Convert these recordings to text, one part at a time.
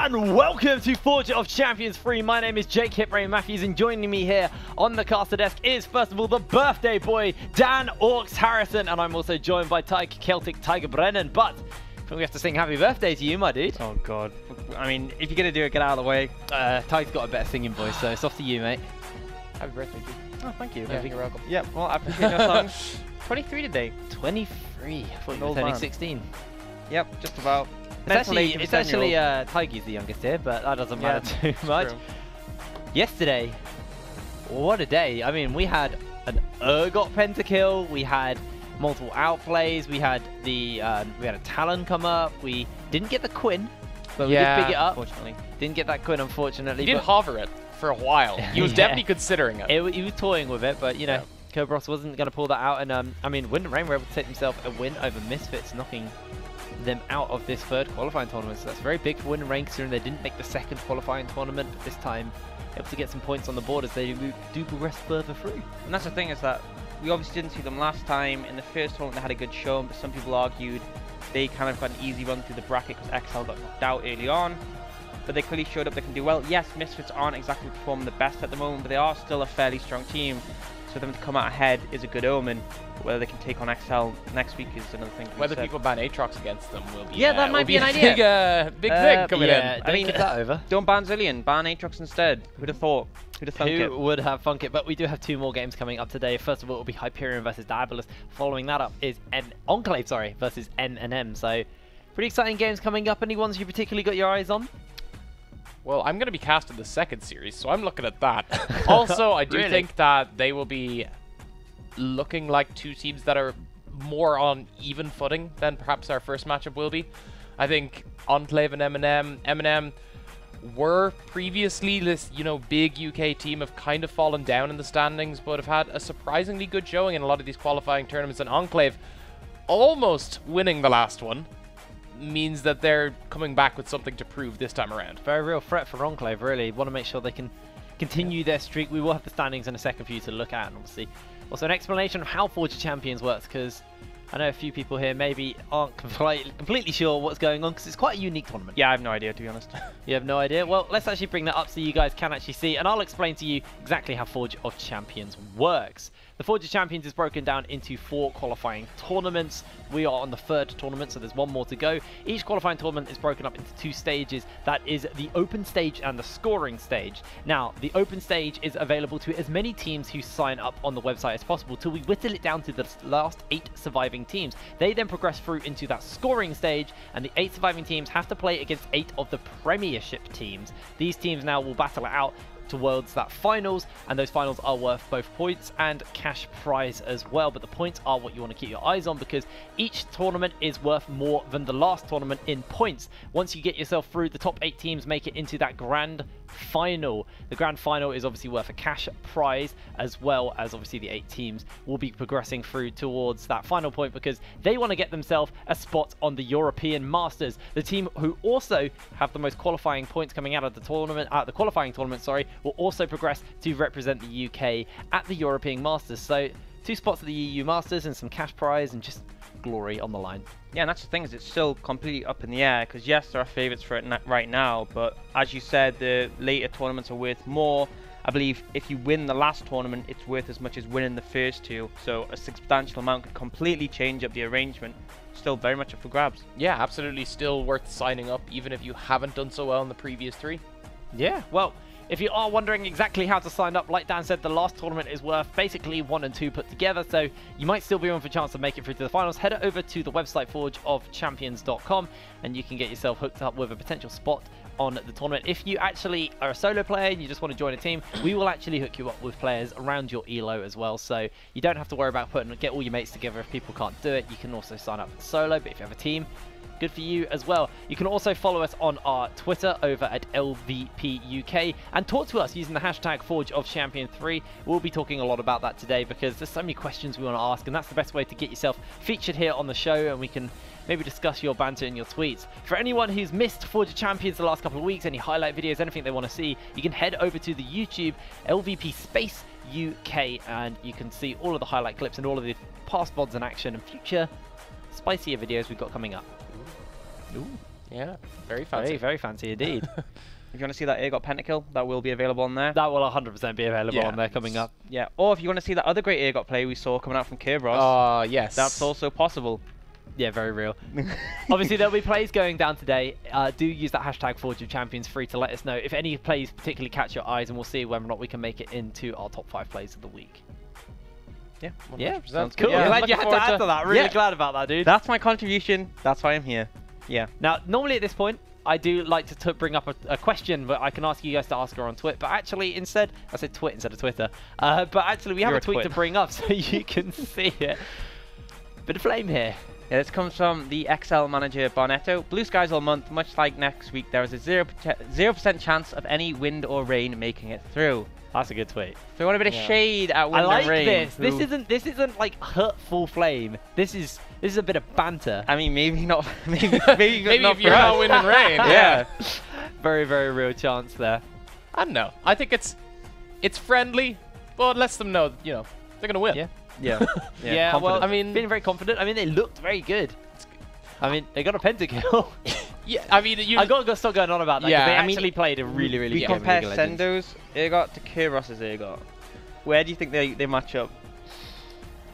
And welcome to Forge of Champions 3. My name is Jake Hyperion Matthews, and joining me here on the caster desk is, first of all, the birthday boy, Dan Orcs Harrison, and I'm also joined by Celtic Tiger Brennan. But I think we have to sing happy birthday to you, my dude. Oh, God. I mean, if you're going to do it, get out of the way. Ty's got a better singing voice, so it's off to you, mate. Happy birthday, dude. Oh, thank you. Yeah, you're welcome. Yeah, well, I appreciate your songs. 23 today. 23? I thought you were Old turning man. 16. Yep, just about. It's actually Tiggy's the youngest here, but that doesn't matter too much. True. Yesterday, what a day. I mean, we had an Urgot pentakill, we had multiple outplays, we had a Talon come up, we didn't get the Quinn, but we did pick it up. Unfortunately. Didn't get that Quinn, unfortunately. He did hover it for a while. He was definitely considering it. He was toying with it, but, you know, Cobros wasn't going to pull that out. And, I mean, Wind and Rain were able to take themselves a win over Misfits, knocking them out of this third qualifying tournament. So that's very big for Wind and Rain, considering they didn't make the second qualifying tournament, but this time able to get some points on the board as they do progress further through. And that's the thing, is that we obviously didn't see them last time. In the first tournament, they had a good show, but some people argued they kind of got an easy run through the bracket because XL got knocked out early on. But they clearly showed up they can do well. Yes, Misfits aren't exactly performing the best at the moment, but they are still a fairly strong team. So them to come out ahead is a good omen. But whether they can take on XL next week is another thing. Whether people ban Aatrox against them will be that might be an idea. Big thing coming in. I mean, get that over. Don't ban Zillion, ban Aatrox instead. Who'd have thought? Who'd have thunk it? Who would have thunk it? But we do have two more games coming up today. First of all, it will be Hyperion versus Diabolus. Following that up is Enclave, versus N&M. So pretty exciting games coming up. Any ones you particularly got your eyes on? Well, I'm going to be cast in the second series, so I'm looking at that. Also, I do think that they will be looking like two teams that are more on even footing than perhaps our first matchup will be. I think Enclave and M&M were previously this, big UK team, have kind of fallen down in the standings, but have had a surprisingly good showing in a lot of these qualifying tournaments. And Enclave almost winning the last one means that they're coming back with something to prove this time around. Very real threat for Enclave, really. Want to make sure they can continue their streak. We will have the standings in a second for you to look at, and obviously also an explanation of how Forge of Champions works, because I know a few people here maybe aren't completely sure what's going on, because it's quite a unique tournament. Yeah, I have no idea, to be honest. You have no idea? Well, let's actually bring that up so you guys can actually see, and I'll explain to you exactly how Forge of Champions works. The Forge of Champions is broken down into 4 qualifying tournaments. We are on the 3rd tournament, so there's one more to go. Each qualifying tournament is broken up into 2 stages. That is the open stage and the scoring stage. Now, the open stage is available to as many teams who sign up on the website as possible till we whittle it down to the last 8 surviving teams. They then progress through into that scoring stage, and the 8 surviving teams have to play against 8 of the Premiership teams. These teams now will battle it out towards that finals, and those finals are worth both points and cash prize as well. But the points are what you want to keep your eyes on, because each tournament is worth more than the last tournament in points. Once you get yourself through, the top 8 teams make it into that grand final. The grand final is obviously worth a cash prize, as well as obviously the 8 teams will be progressing through towards that final point, because they want to get themselves a spot on the European Masters. The team who also have the most qualifying points coming out of the tournament, will also progress to represent the UK at the European Masters. So 2 spots at the EU Masters and some cash prize and just glory on the line. Yeah, and that's the thing, is it's still completely up in the air, because yes, there are favourites for it right now, but as you said, the later tournaments are worth more. I believe if you win the last tournament, it's worth as much as winning the first 2, so a substantial amount could completely change up the arrangement. Still very much up for grabs. Yeah, absolutely still worth signing up, even if you haven't done so well in the previous 3. Yeah, well, if you are wondering exactly how to sign up, like Dan said, the last tournament is worth basically 1 and 2 put together, so you might still be on for a chance to make it through to the finals. Head over to the website forgeofchampions.com and you can get yourself hooked up with a potential spot on the tournament. If you actually are a solo player and you just want to join a team, we will actually hook you up with players around your elo as well, so you don't have to worry about get all your mates together if people can't do it. You can also sign up solo, but if you have a team, good for you as well. You can also follow us on our Twitter over at LVPUK and talk to us using the hashtag ForgeOfChampion3. We'll be talking a lot about that today, because there's so many questions we want to ask, and that's the best way to get yourself featured here on the show, and we can maybe discuss your banter in your tweets. For anyone who's missed Forge of Champions the last couple of weeks, any highlight videos, anything they want to see, you can head over to the YouTube LVP Space UK, and you can see all of the highlight clips and all of the past VODs in action and future spicier videos we've got coming up. Ooh. Yeah, very fancy. Very, very fancy indeed. If you want to see that Urgot Pentakill, that will be available on there. That will 100% be available on there coming up. Yeah, or if you want to see that other great Urgot play we saw coming out from Kerberos, yes. that's also possible. Yeah, very real. Obviously, there'll be plays going down today. Do use that hashtag Forge of Champions free to let us know if any plays particularly catch your eyes, and we'll see whether or not we can make it into our top 5 plays of the week. Yeah, 100%. Yeah, sounds cool. good. Yeah, Glad you had to add to that. Really glad about that, dude. That's my contribution. That's why I'm here. Yeah. Now, normally at this point, I do like to bring up a question, but I can ask you guys to ask her on Twit. But actually, instead, I said Twit instead of Twitter. But actually, we have a tweet to bring up so you can see it. Bit of flame here. Yeah, this comes from the XL manager Barnetto. Blue skies all month, much like next week. There is a 0% chance of any wind or rain making it through. That's a good tweet. So we want a bit of shade at wind I like and rain. this. This isn't like hurtful flame. This is a bit of banter. I mean, maybe not. Maybe not if you're not wind and rain. Yeah. Very, very real chance there. I don't know. I think it's friendly, but it lets them know, you know, they're gonna win. Yeah. Yeah. Yeah. Well, I mean, feeling very confident. I mean, they looked very good. I mean, they got a pentakill. Yeah. I mean, I got to stop going on about that. Yeah, They I actually played a really, really we good game. compare of League of Legends. Sendo's Urgot to Keros's Urgot. Where do you think they match up?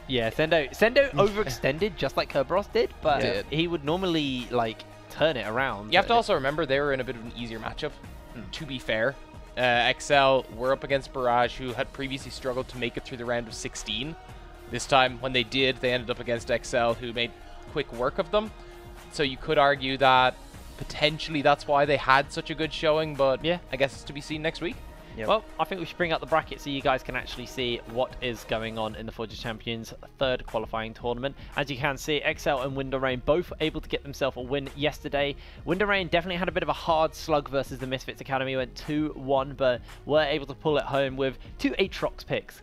Yeah, Sendo overextended just like Kerberos did, but he would normally like turn it around. You have to also remember they were in a bit of an easier matchup. To be fair, XL were up against Barrage, who had previously struggled to make it through the round of 16. This time, when they did, they ended up against XL, who made quick work of them. So you could argue that potentially that's why they had such a good showing, but yeah, I guess it's to be seen next week. Yep. Well, I think we should bring up the bracket so you guys can actually see what is going on in the Forge of Champions third qualifying tournament. As you can see, XL and Wind and Rain both able to get themselves a win yesterday. Wind and Rain definitely had a bit of a hard slug versus the Misfits Academy, went 2-1, but were able to pull it home with 2 Aatrox picks.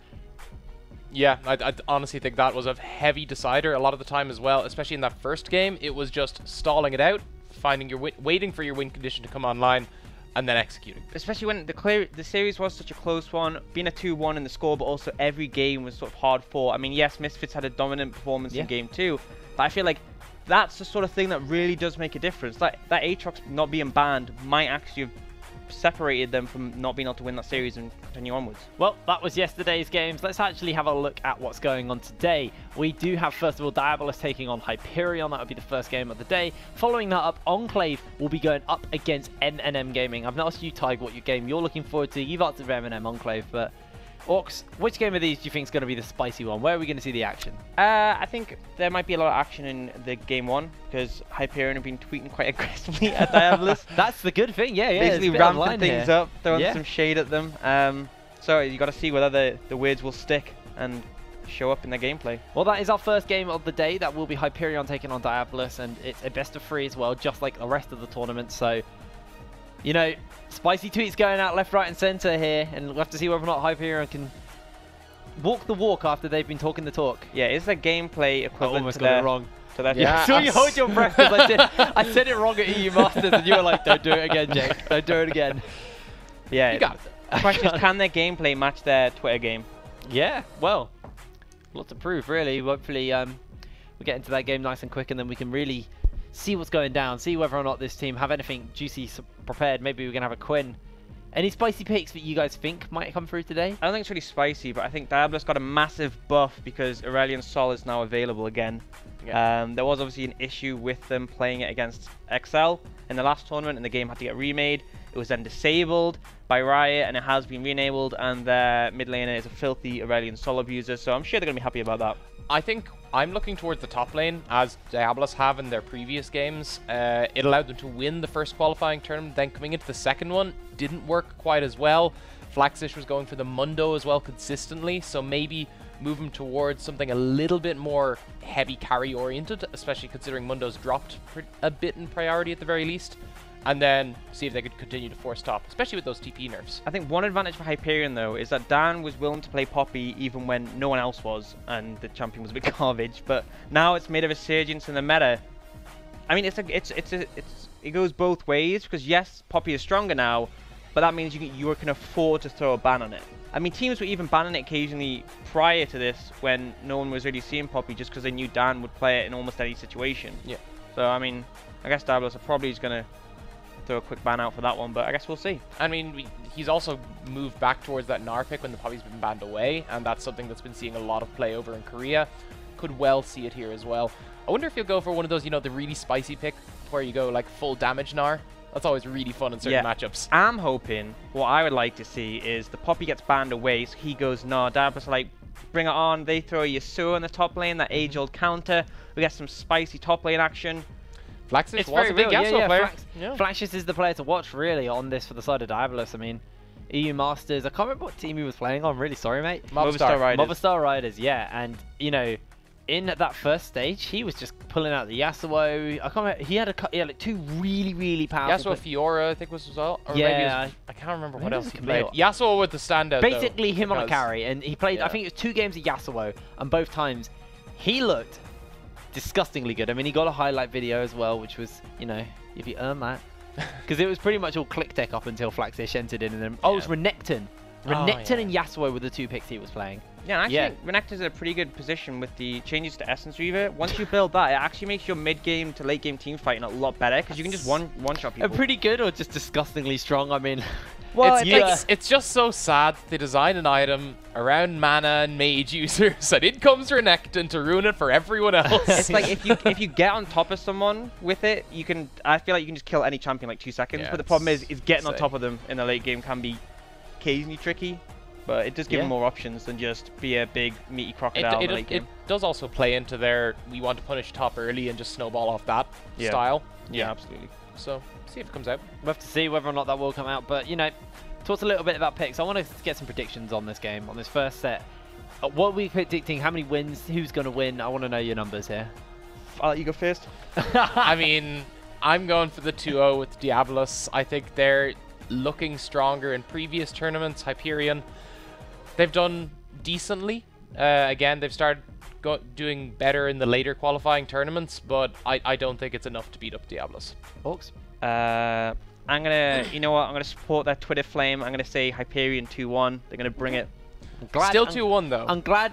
Yeah, I honestly think that was a heavy decider a lot of the time as well, especially in that first game. It was just stalling it out, finding your waiting for your win condition to come online, and then executing. Especially when the series was such a close one, being a 2-1 in the score, but also every game was sort of hard fought. I mean, yes, Misfits had a dominant performance in game 2, but I feel like that's the sort of thing that really does make a difference. Like that Aatrox not being banned might actually have separated them from not being able to win that series and continue onwards. Well, that was yesterday's games. Let's actually have a look at what's going on today. We do have, first of all, Diabolus taking on Hyperion. That would be the first game of the day. Following that up, Enclave will be going up against M&M Gaming. I've not asked you, Tyg, what your game you're looking forward to. You've answered M&M Enclave, but Orcs, which game of these do you think is going to be the spicy one? Where are we going to see the action? I think there might be a lot of action in the game 1 because Hyperion have been tweeting quite aggressively at Diabolus. That's the good thing, yeah. Basically ramping things up, throwing some shade at them. So you got to see whether the words will stick and show up in their gameplay. Well, that is our first game of the day. That will be Hyperion taking on Diabolus, and it's a best of 3 as well, just like the rest of the tournament. So, you know, spicy tweets going out left, right, and center here, and we'll have to see whether or not Hyperion can walk the walk after they've been talking the talk. Yeah, is the gameplay equivalent I almost to got their... it wrong. To their Yeah, so you hold your breath because I said it wrong at EU Masters, and you were like, "Don't do it again, Jake. Don't do it again." Yeah, you got it. The question is, can their gameplay match their Twitter game? Yeah, well, a lot to prove, really. Hopefully, we get into that game nice and quick, and then we can really see what's going down, see whether or not this team have anything juicy prepared. Maybe we're going to have a Quinn. Any spicy picks that you guys think might come through today? I don't think it's really spicy, but I think Diabolus got a massive buff because Aurelion Sol is now available again. Yeah. There was obviously an issue with them playing it against XL in the last tournament, and the game had to get remade. It was then disabled by Riot, and it has been re-enabled, and their mid laner is a filthy Aurelion Sol abuser, so I'm sure they're going to be happy about that. I think I'm looking towards the top lane, as Diabolus have in their previous games. It allowed them to win the first qualifying tournament, then coming into the second one, didn't work quite as well. Flaxish was going for the Mundo as well consistently, so maybe move them towards something a little bit more heavy carry oriented, especially considering Mundo's dropped a bit in priority at the very least. And then see if they could continue to force top, especially with those TP nerfs. I think one advantage for Hyperion, though, is that Dan was willing to play Poppy even when no one else was, and the champion was a bit garbage. But now it's made a resurgence in the meta. I mean, it goes both ways, because yes, Poppy is stronger now, but that means you can afford to throw a ban on it. I mean, teams were even banning it occasionally prior to this when no one was really seeing Poppy, just because they knew Dan would play it in almost any situation. Yeah. So, I mean, I guess Diabolus are probably just going to throw a quick ban out for that one, but I guess we'll see. I mean, he's also moved back towards that Gnar pick when the Poppy's been banned away, and that's something that's been seeing a lot of play over in Korea. Could well see it here as well. I wonder if you'll go for one of those, you know, the really spicy pick where you go like full damage Gnar. That's always really fun in certain matchups. I'm hoping, what I would like to see is the Poppy gets banned away, so he goes Gnar. Diabolus are like, bring it on. They throw Yasuo in the top lane, that age-old counter. We get some spicy top lane action. Flaxus It's was very a big real. Yasuo player. Flaxus is the player to watch, really, on this for the side of Diabolus. I mean, EU Masters, I can't remember what team he was playing on. I'm really sorry, mate. Movistar Riders. Movistar Riders, yeah. And, you know, in that first stage, he was just pulling out the Yasuo. I can't remember. He had like 2 really, really powerful. Yasuo Fiora, I think, was as well. Or yeah. Maybe it was, I can't remember what else he played. Camille. Yasuo with the standout. Basically, though, him on a carry. And he played, I think it was 2 games of Yasuo. And both times, he looked disgustingly good. I mean, he got a highlight video as well, which was, you know, if you earn that. Because it was pretty much all click tech up until Flaxish entered in. And then, oh, it was Renekton. Renekton and Yasuo were the 2 picks he was playing. Yeah, actually, Renekton's in a pretty good position with the changes to Essence Reaver. Once you build that, it actually makes your mid-game to late-game team fighting a lot better, because you can just one-shot people. Pretty good or just disgustingly strong? I mean... Well, it's just so sad they design an item around mana and mage users, and in comes Renekton to ruin it for everyone else. It's like if you get on top of someone with it, you can. I feel like you can just kill any champion in like 2 seconds. Yeah, but the problem is getting on top of them in the late game can be occasionally tricky. But it does give them more options than just be a big meaty crocodile in the late game. It does also play into their we want to punish top early and just snowball off that style. Yeah, absolutely. So see if it comes out. We'll have to see whether or not that will come out. But, you know, talked a little bit about picks. I want to get some predictions on this game, on this first set. What are we predicting? How many wins? Who's going to win? I want to know your numbers here. I'll let you go first. I mean, I'm going for the 2-0 with Diabolus. I think they're looking stronger in previous tournaments. Hyperion, they've done decently. Again, they've started doing better in the later qualifying tournaments, but I don't think it's enough to beat up Diabolus. Hawks? I'm gonna, you know what? I'm gonna support that Twitter flame. I'm gonna say Hyperion 2-1. They're gonna bring it. Still 2-1 though.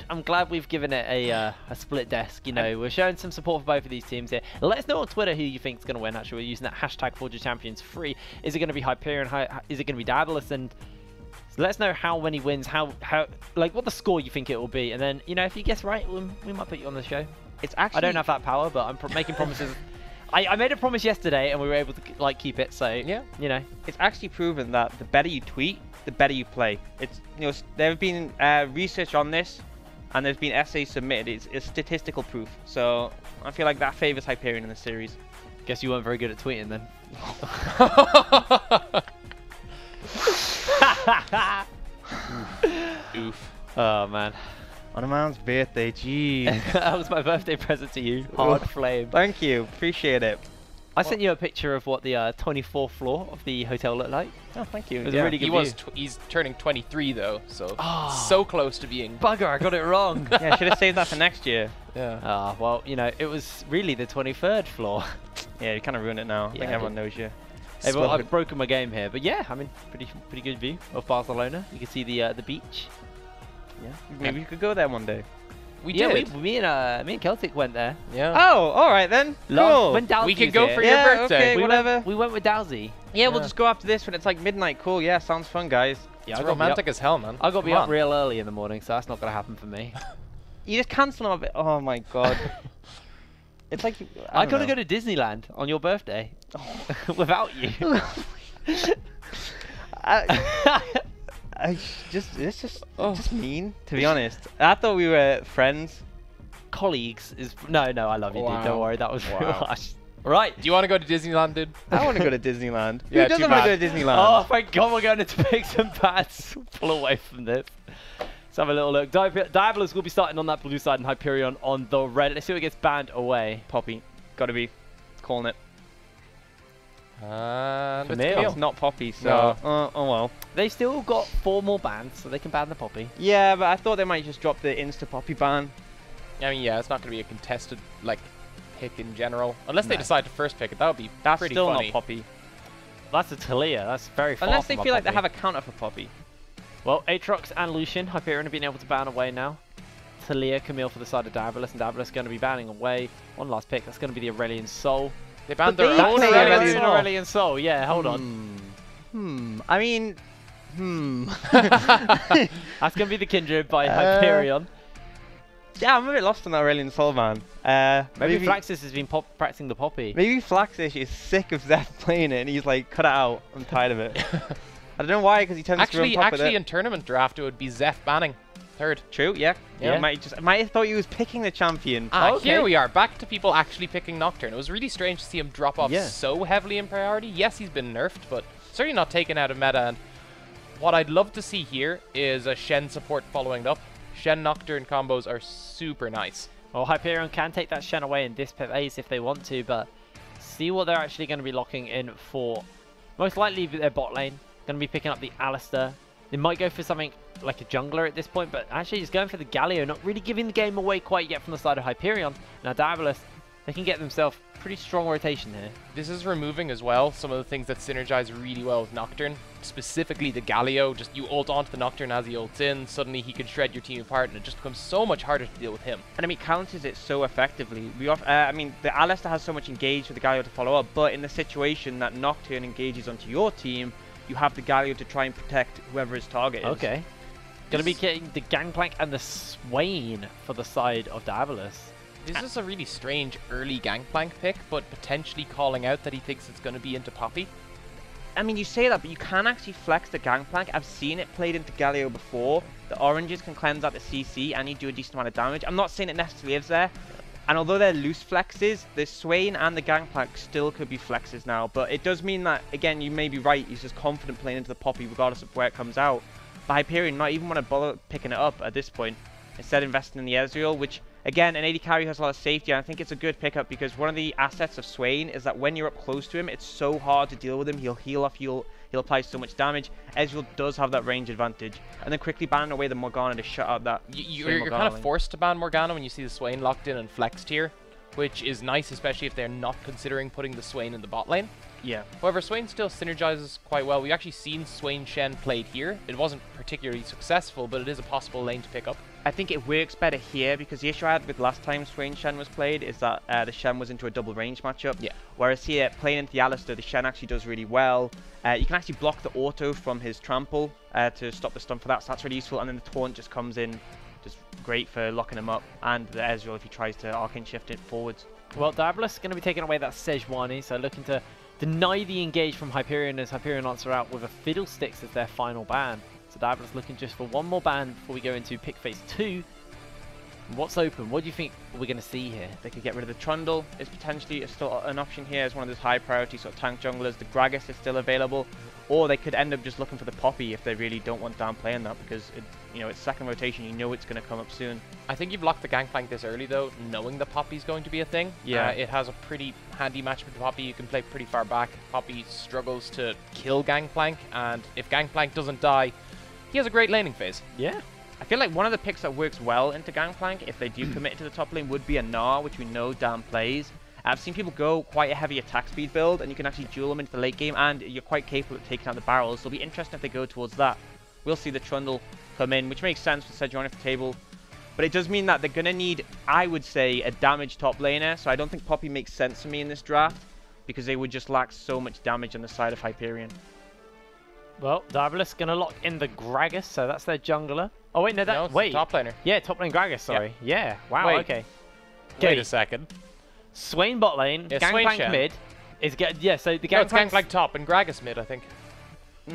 I'm glad we've given it a split desk. You know, we're showing some support for both of these teams here. Let us know on Twitter who you think is going to win. Actually, we're using that hashtag #ForgeChampions3. Is it going to be Hyperion? Is it going to be Diabolus? And let us know how many wins, how like what the score you think it will be. And then, you know, if you guess right, we might put you on the show. It's actually, I don't have that power, but I'm making promises. I made a promise yesterday and we were able to like keep it. So yeah, you know, it's actually proven that the better you tweet, the better you play. It's, you know, there have been research on this, and there's been essays submitted. It's statistical proof. So I feel like that favors Hyperion in the series. Guess you weren't very good at tweeting then. Oof. Oh man. On a man's birthday, geez. That was my birthday present to you. Hard flame. Thank you, appreciate it. I sent you a picture of what the 24th floor of the hotel looked like. Oh, thank you. It was a really good view. He's turning 23 though, so so close to being. Bugger, I got it wrong. Yeah, I should have saved that for next year. Yeah. Well, you know, it was really the 23rd floor. Yeah, you kind of ruined it now. I think everyone knows you. Hey, well, I've broken my game here, but yeah, I mean, pretty good view of Barcelona. You can see the beach. Yeah, maybe we could go there one day. We did. Me and Celtic went there. Yeah. Oh, all right then. Cool. When we could go for your birthday. Okay, whatever. We went with Dowsy. Yeah, we'll just go after this when it's like midnight. Cool. Yeah, sounds fun, guys. Yeah, it's romantic as hell, man. I got to be up real early in the morning, so that's not gonna happen for me. You just cancel them a bit. Oh my god. It's like I gotta go to Disneyland on your birthday without you. It's just mean, to be honest. I thought we were friends. Colleagues is no, I love you, dude. Don't worry, that was real harsh. Right. Do you want to go to Disneyland, dude? I want to go to Disneyland. Yeah, Who doesn't want to go to Disneyland? Oh, thank God we're going into picks and bats. Pull away from this. Let's have a little look. Diabolus will be starting on that blue side and Hyperion on the red. Let's see who gets banned away. Poppy. Gotta be. Calling it. It's not Poppy, so... No. Oh well. They still got 4 more bans, so they can ban the Poppy. Yeah, but I thought they might just drop the insta-Poppy ban. I mean, yeah, it's not going to be a contested, like, pick in general. Unless they decide to first pick it, that would be pretty still funny. Not Poppy. That's a Talia. That's very far Unless they from feel like they Poppy. have a counter for Poppy. Well, Aatrox and Lucian, Hyperion have been able to ban away now. Talia Camille for the side of Diabolus, and Diabolus going to be banning away. One last pick. That's going to be the Aurelion Soul. They banned But their they own play Aurelion. Aurelion Soul. Yeah, hold on. I mean, That's going to be the Kindred by Hyperion. Yeah, I'm a bit lost on that Aurelion Soul, man. Maybe Flaxus has been practicing the Poppy. Maybe Flaxus is sick of Zeph playing it, and he's like, cut it out. I'm tired of it. I don't know why, because he tends to run top with it. Actually, in tournament draft, it would be Zeph banning. Third. True, yeah. Yeah. Might have thought he was picking the champion. Okay. Here we are, back to people actually picking Nocturne. It was really strange to see him drop off Yeah. so heavily in priority. Yes, he's been nerfed, but certainly not taken out of meta. And what I'd love to see here is a Shen support following it up. Shen Nocturne combos are super nice. Well, Hyperion can take that Shen away in this phase if they want to, but see what they're actually going to be locking in for. Most likely their bot lane. Going to be picking up the Alistair. They might go for something like a jungler at this point, but actually just going for the Galio, not really giving the game away quite yet from the side of Hyperion. Now Diabolus, they can get themselves pretty strong rotation here. This is removing as well some of the things that synergize really well with Nocturne. Specifically the Galio, just you ult onto the Nocturne as he ults in, suddenly he can shred your team apart and it just becomes so much harder to deal with him. And I mean, counters it so effectively. I mean, the Alistair has so much engaged with the Galio to follow up, but in the situation that Nocturne engages onto your team, you have the Galio to try and protect whoever his target is. Okay. Going to be getting the Gangplank and the Swain for the side of Diabolus. This is a really strange early Gangplank pick, but potentially calling out that he thinks it's going to be into Poppy. I mean, you say that, but you can actually flex the Gangplank. I've seen it played into Galio before. The oranges can cleanse out the CC and you do a decent amount of damage. I'm not saying it necessarily is there. And although they're loose flexes, the Swain and the Gangplank still could be flexes now. But it does mean that, again, you may be right. He's just confident playing into the Poppy regardless of where it comes out. But Hyperion not even want to bother picking it up at this point. Instead investing in the Ezreal, which, again, an AD carry has a lot of safety. And I think it's a good pickup because one of the assets of Swain is that when you're up close to him, it's so hard to deal with him. He'll heal off, he'll apply so much damage. Ezreal does have that range advantage. And then quickly banning away the Morgana to shut out that. You're kind of forced to ban Morgana when you see the Swain locked in and flexed here, which is nice, especially if they're not considering putting the Swain in the bot lane. Yeah. However, Swain still synergizes quite well. We've actually seen Swain Shen played here. It wasn't particularly successful, but it is a possible lane to pick up. I think it works better here because the issue I had with last time Swain Shen was played is that the Shen was into a double range matchup. Yeah. Whereas here, playing into the Alistair, the Shen actually does really well. You can actually block the auto from his trample to stop the stun for that, so that's really useful. And then the taunt just comes in, just great for locking him up. And the Ezreal if he tries to arcane shift it forwards. Well, Diabolus is going to be taking away that Sejuani, so looking to deny the engage from Hyperion as Hyperion answer out with a Fiddlesticks as their final ban. So Diabolus looking just for one more ban before we go into pick phase 2. What's open? What do you think we're going to see here? They could get rid of the Trundle. It's potentially still an option here as one of those high priority sort of tank junglers. The Gragas is still available. Or they could end up just looking for the Poppy if they really don't want down playing that because it's second rotation. You know it's going to come up soon. I think you've locked the Gangplank this early though, knowing the Poppy's going to be a thing. Yeah. It has a pretty handy match with the Poppy. You can play pretty far back. Poppy struggles to kill Gangplank, and if Gangplank doesn't die, he has a great laning phase. Yeah. I feel like one of the picks that works well into Gangplank, if they do commit to the top lane, would be a Gnar, which we know Dan plays. I've seen people go quite a heavy attack speed build, and you can actually duel them into the late game, and you're quite capable of taking out the barrels. So it'll be interesting if they go towards that. We'll see the Trundle come in, which makes sense with Sejuani off the table. But it does mean that they're going to need, I would say, a damaged top laner. So I don't think Poppy makes sense to me in this draft, because they would just lack so much damage on the side of Hyperion. Well, Diabolus going to lock in the Gragas, so that's their jungler. Oh, wait, no, No, it's the top laner. Yeah, top lane Gragas, sorry. Yeah, wow, Wait. okay. Wait a second. Swain bot lane, Yeah, Swain Gangplank Shen. mid. Yeah, so the No, it's Gangplank... Gangplank top and Gragas mid, I think.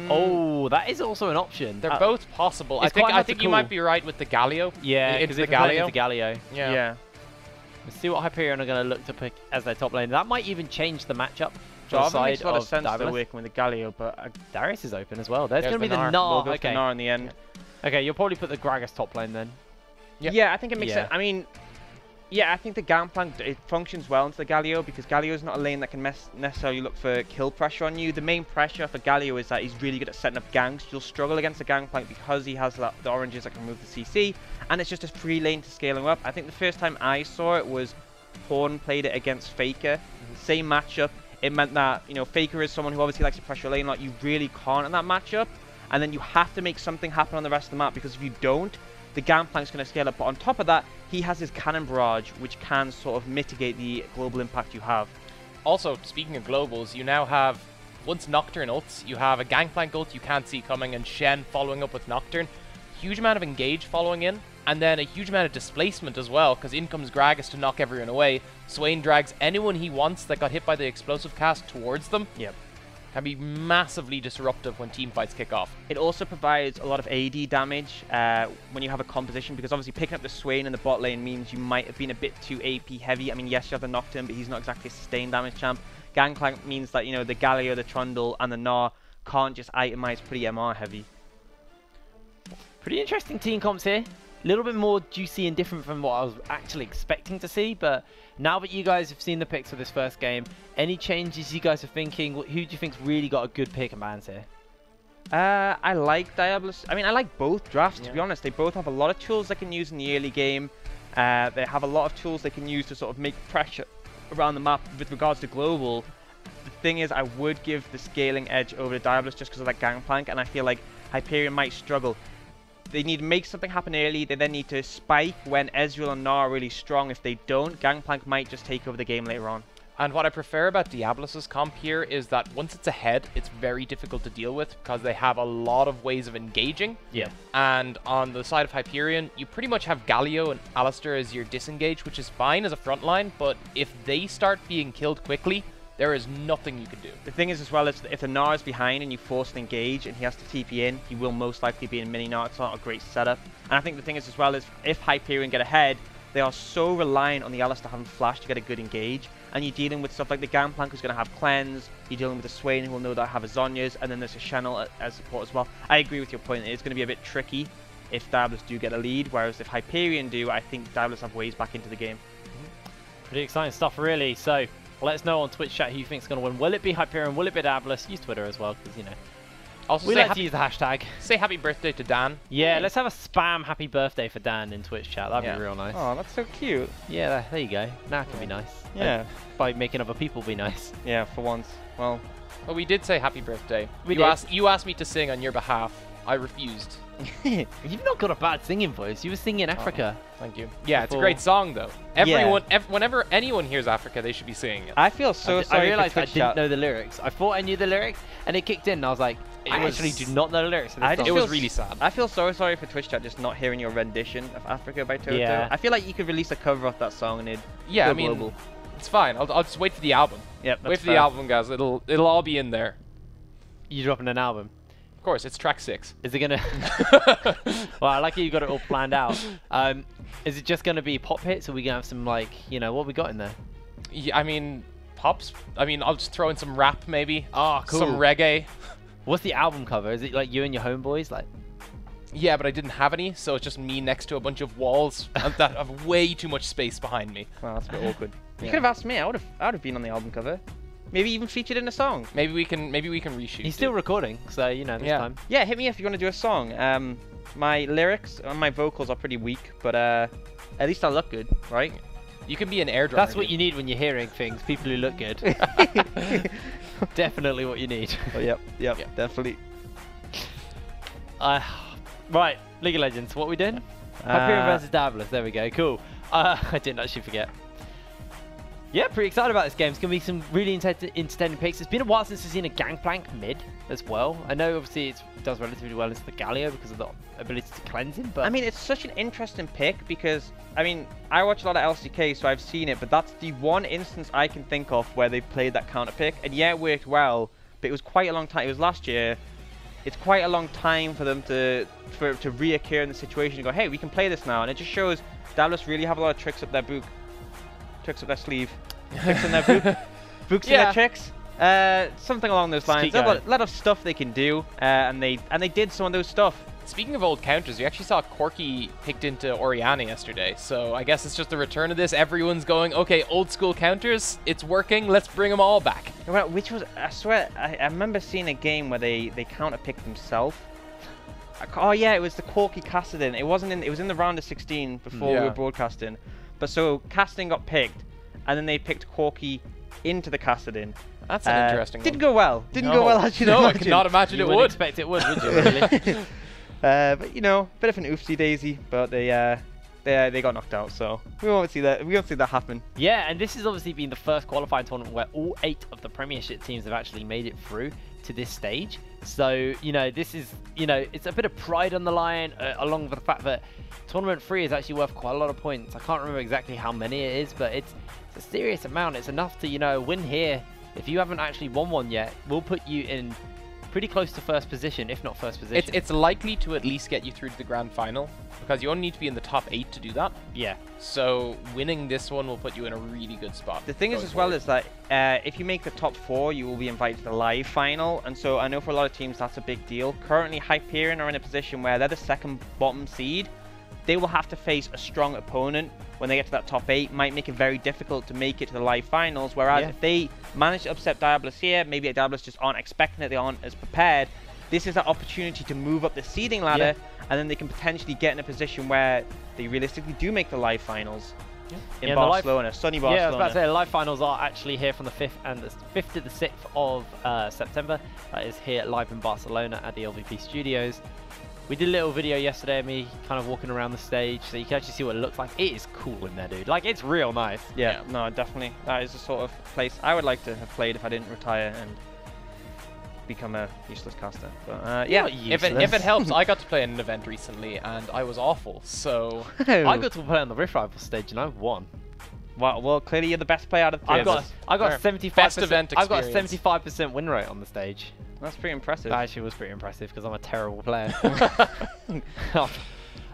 Oh, that is also an option. They're both possible. it's I quite hard to think you call. might be right with the Galio. Yeah, it's because the if they're playing Galio. into Galio. Yeah. Let's see what Hyperion are going to look to pick as their top lane. That might even change the matchup for the Jarvan side makes a lot of of sense they're Diabolus. working with the Galio, but Darius is open as well. There's There's going to be the the Gnar. Gnar. we'll go for Okay. Gnar in the end. Okay, you'll probably put the Gragas top lane then. Yep. Yeah, I think it makes Yeah. sense. I mean, yeah, I think the Gangplank, it functions well into the Galio because Galio is not a lane that can necessarily look for kill pressure on you. The main pressure for Galio is that he's really good at setting up ganks. You'll struggle against the Gangplank because he has the oranges that can remove the CC, and it's just a free lane to scale him up. I think the first time I saw it was Horn played it against Faker. Same matchup. It meant that, Faker is someone who obviously likes to pressure lane. Like, you really can't in that matchup. And then you have to make something happen on the rest of the map because if you don't, the Gangplank's going to scale up. But on top of that, he has his Cannon Barrage, which can sort of mitigate the global impact you have. Also, speaking of globals, you now have, once Nocturne ults, you have a Gangplank ult you can't see coming, and Shen following up with Nocturne. Huge amount of engage following in, and then a huge amount of displacement as well, because in comes Gragas to knock everyone away. Swain drags anyone he wants that got hit by the explosive cast towards them. Yep. Can be massively disruptive when team fights kick off. It also provides a lot of AD damage when you have a composition, because obviously picking up the Swain in the bot lane means you might have been a bit too AP heavy. I mean, yes, you have the Nocturne, but he's not exactly a sustained damage champ. Gangplank means that, you know, the Galio, the Trundle, and the Gnar can't just itemize pretty MR heavy. Pretty interesting team comps here. A little bit more juicy and different from what I was actually expecting to see, but now that you guys have seen the picks for this first game, any changes you guys are thinking? Who do you think's really got a good pick and bans here? I like Diabolus. I mean, I like both drafts, to be honest. They both have a lot of tools they can use in the early game. They have a lot of tools they can use to sort of make pressure around the map with regards to global. The thing is, I would give the scaling edge over to Diabolus just because of that Gangplank, and I feel like Hyperion might struggle. They need to make something happen early. They then need to spike when Ezreal and Gnar are really strong. If they don't, Gangplank might just take over the game later on. And what I prefer about Diabolus's comp here is that once it's ahead, it's very difficult to deal with because they have a lot of ways of engaging. Yeah. And on the side of Hyperion, you pretty much have Galio and Alistair as your disengage, which is fine as a front line, but if they start being killed quickly, there is nothing you can do. The thing is as well, if the Gnar is behind and you force an engage and he has to TP in, he will most likely be in mini Gnar. It's not a great setup. And I think the thing is as well is if Hyperion get ahead, they are so reliant on the Alistair having flash to get a good engage. And you're dealing with stuff like the Gangplank who's going to have cleanse, you're dealing with the Swain who will know that have a Zhonya's, and then there's a Channel as support as well. I agree with your point, it's going to be a bit tricky if Diabolus do get a lead, whereas if Hyperion do, I think Diabolus have ways back into the game. Pretty exciting stuff, really. So let us know on Twitch chat who you think is going to win. Will it be Hyperion? Will it be Diabolus? Use Twitter as well, because, you know, also we like to use the hashtag. Say happy birthday to Dan. Yeah, let's have a spam happy birthday for Dan in Twitch chat. That'd be real nice. Oh, that's so cute. Yeah, there you go. Now it can be nice. Yeah. By making other people be nice. Yeah, for once. Well, we did say happy birthday. We did. You asked me to sing on your behalf. I refused. You've not got a bad singing voice. You were singing Africa. Thank you. Yeah, it's a great song though. Everyone, whenever anyone hears Africa, they should be singing it. I feel so sorry. I realized for I didn't know the lyrics. I thought I knew the lyrics, and it kicked in, and I was like, I actually do not know the lyrics. It was really sad. I feel so sorry for Twitch chat just not hearing your rendition of Africa by Toto. Yeah. I feel like you could release a cover of that song and it'd go global. I mean, it's fine. I'll just wait for the album. Yep, wait for the album, guys. It'll all be in there. You dropping an album? Of course, it's track 6. Is it gonna? Well, I like how you got it all planned out. Is it just gonna be pop hits, or we gonna have some, like, you know, what we got in there? Yeah, I mean, pops. I mean, I'll just throw in some rap maybe. Oh, cool. Some reggae. What's the album cover? Is it like you and your homeboys, like? Yeah, but I didn't have any, so it's just me next to a bunch of walls and that have way too much space behind me. Well, that's a bit awkward. You could have asked me. I would have been on the album cover. Maybe even featured in a song. Maybe we can reshoot. He's still recording, so you know this time. Yeah, hit me if you want to do a song. My lyrics and my vocals are pretty weak, but at least I look good, right? You can be an air drummer. That's what you need when you're hearing things. People who look good. Definitely what you need. Oh, yep, definitely. Right, League of Legends. What are we doing? Hyperion versus Diabolus. There we go. Cool. I didn't actually forget. Yeah, pretty excited about this game. It's going to be some really entertaining picks. It's been a while since we've seen a Gangplank mid as well. I know, obviously, it does relatively well into the Galio because of the ability to cleanse him, but... I mean, it's such an interesting pick because, I mean, I watch a lot of LCK, so I've seen it, but that's the one instance I can think of where they've played that counter pick, and yeah, it worked well, but it was quite a long time. It was last year. It's quite a long time for them to reoccur in the situation and go, hey, we can play this now, and it just shows Diabolus really have a lot of tricks up their book. Tricks up their sleeve. Tricks in their book. Books in their tricks. Something along those lines. There's a lot of stuff they can do, and they did some of those stuff. Speaking of old counters, you actually saw Corki picked into Orianna yesterday, so I guess it's just the return of this. Everyone's going, okay, old school counters, it's working, let's bring them all back. Well, which was, I swear, I remember seeing a game where they counter picked themselves. Oh yeah, it was the Corki Kassadin. It was in the round of 16 before we were broadcasting. But so Kassadin got picked, and then they picked Corki into the Kassadin. That's an interesting one. Didn't go well. Didn't go well, as you know. No, I could not imagine it would. You wouldn't expect it would you, really? But you know, bit of an oopsie daisy, but they got knocked out, so we won't see that happen. Yeah, and this has obviously been the first qualifying tournament where all 8 of the Premiership teams have actually made it through to this stage. So, you know, this is, you know, it's a bit of pride on the line, along with the fact that Tournament 3 is actually worth quite a lot of points. I can't remember exactly how many it is, but it's a serious amount. It's enough to, you know, win here. If you haven't actually won one yet, we'll put you in pretty close to first position, if not first position. It's likely to at least get you through to the grand final, because you only need to be in the top 8 to do that. Yeah. So winning this one will put you in a really good spot. The thing is as well is that if you make the top 4, you will be invited to the live final, and so I know for a lot of teams that's a big deal. Currently, Hyperion are in a position where they're the second bottom seed. They will have to face a strong opponent when they get to that top 8. Might make it very difficult to make it to the live finals, whereas if they manage to upset Diabolus here, maybe Diabolus just aren't expecting it, they aren't as prepared. This is that opportunity to move up the seeding ladder, and then they can potentially get in a position where they realistically do make the live finals in Barcelona, sunny Barcelona. Yeah, I was about to say, the live finals are actually here from the 5th to the 6th of September. That is here live in Barcelona at the LVP Studios. We did a little video yesterday of me kind of walking around the stage, so you can actually see what it looks like. It is cool in there, dude. Like, it's real nice. Yeah, no, definitely. That is the sort of place I would like to have played if I didn't retire and become a useless caster. But yeah, if it helps, I got to play in an event recently and I was awful. So I got to play on the Rift Rivals stage and I won. Well, clearly you're the best player out of the three. I got 75%. I've got a 75% win rate on the stage. That's pretty impressive. That actually was pretty impressive because I'm a terrible player.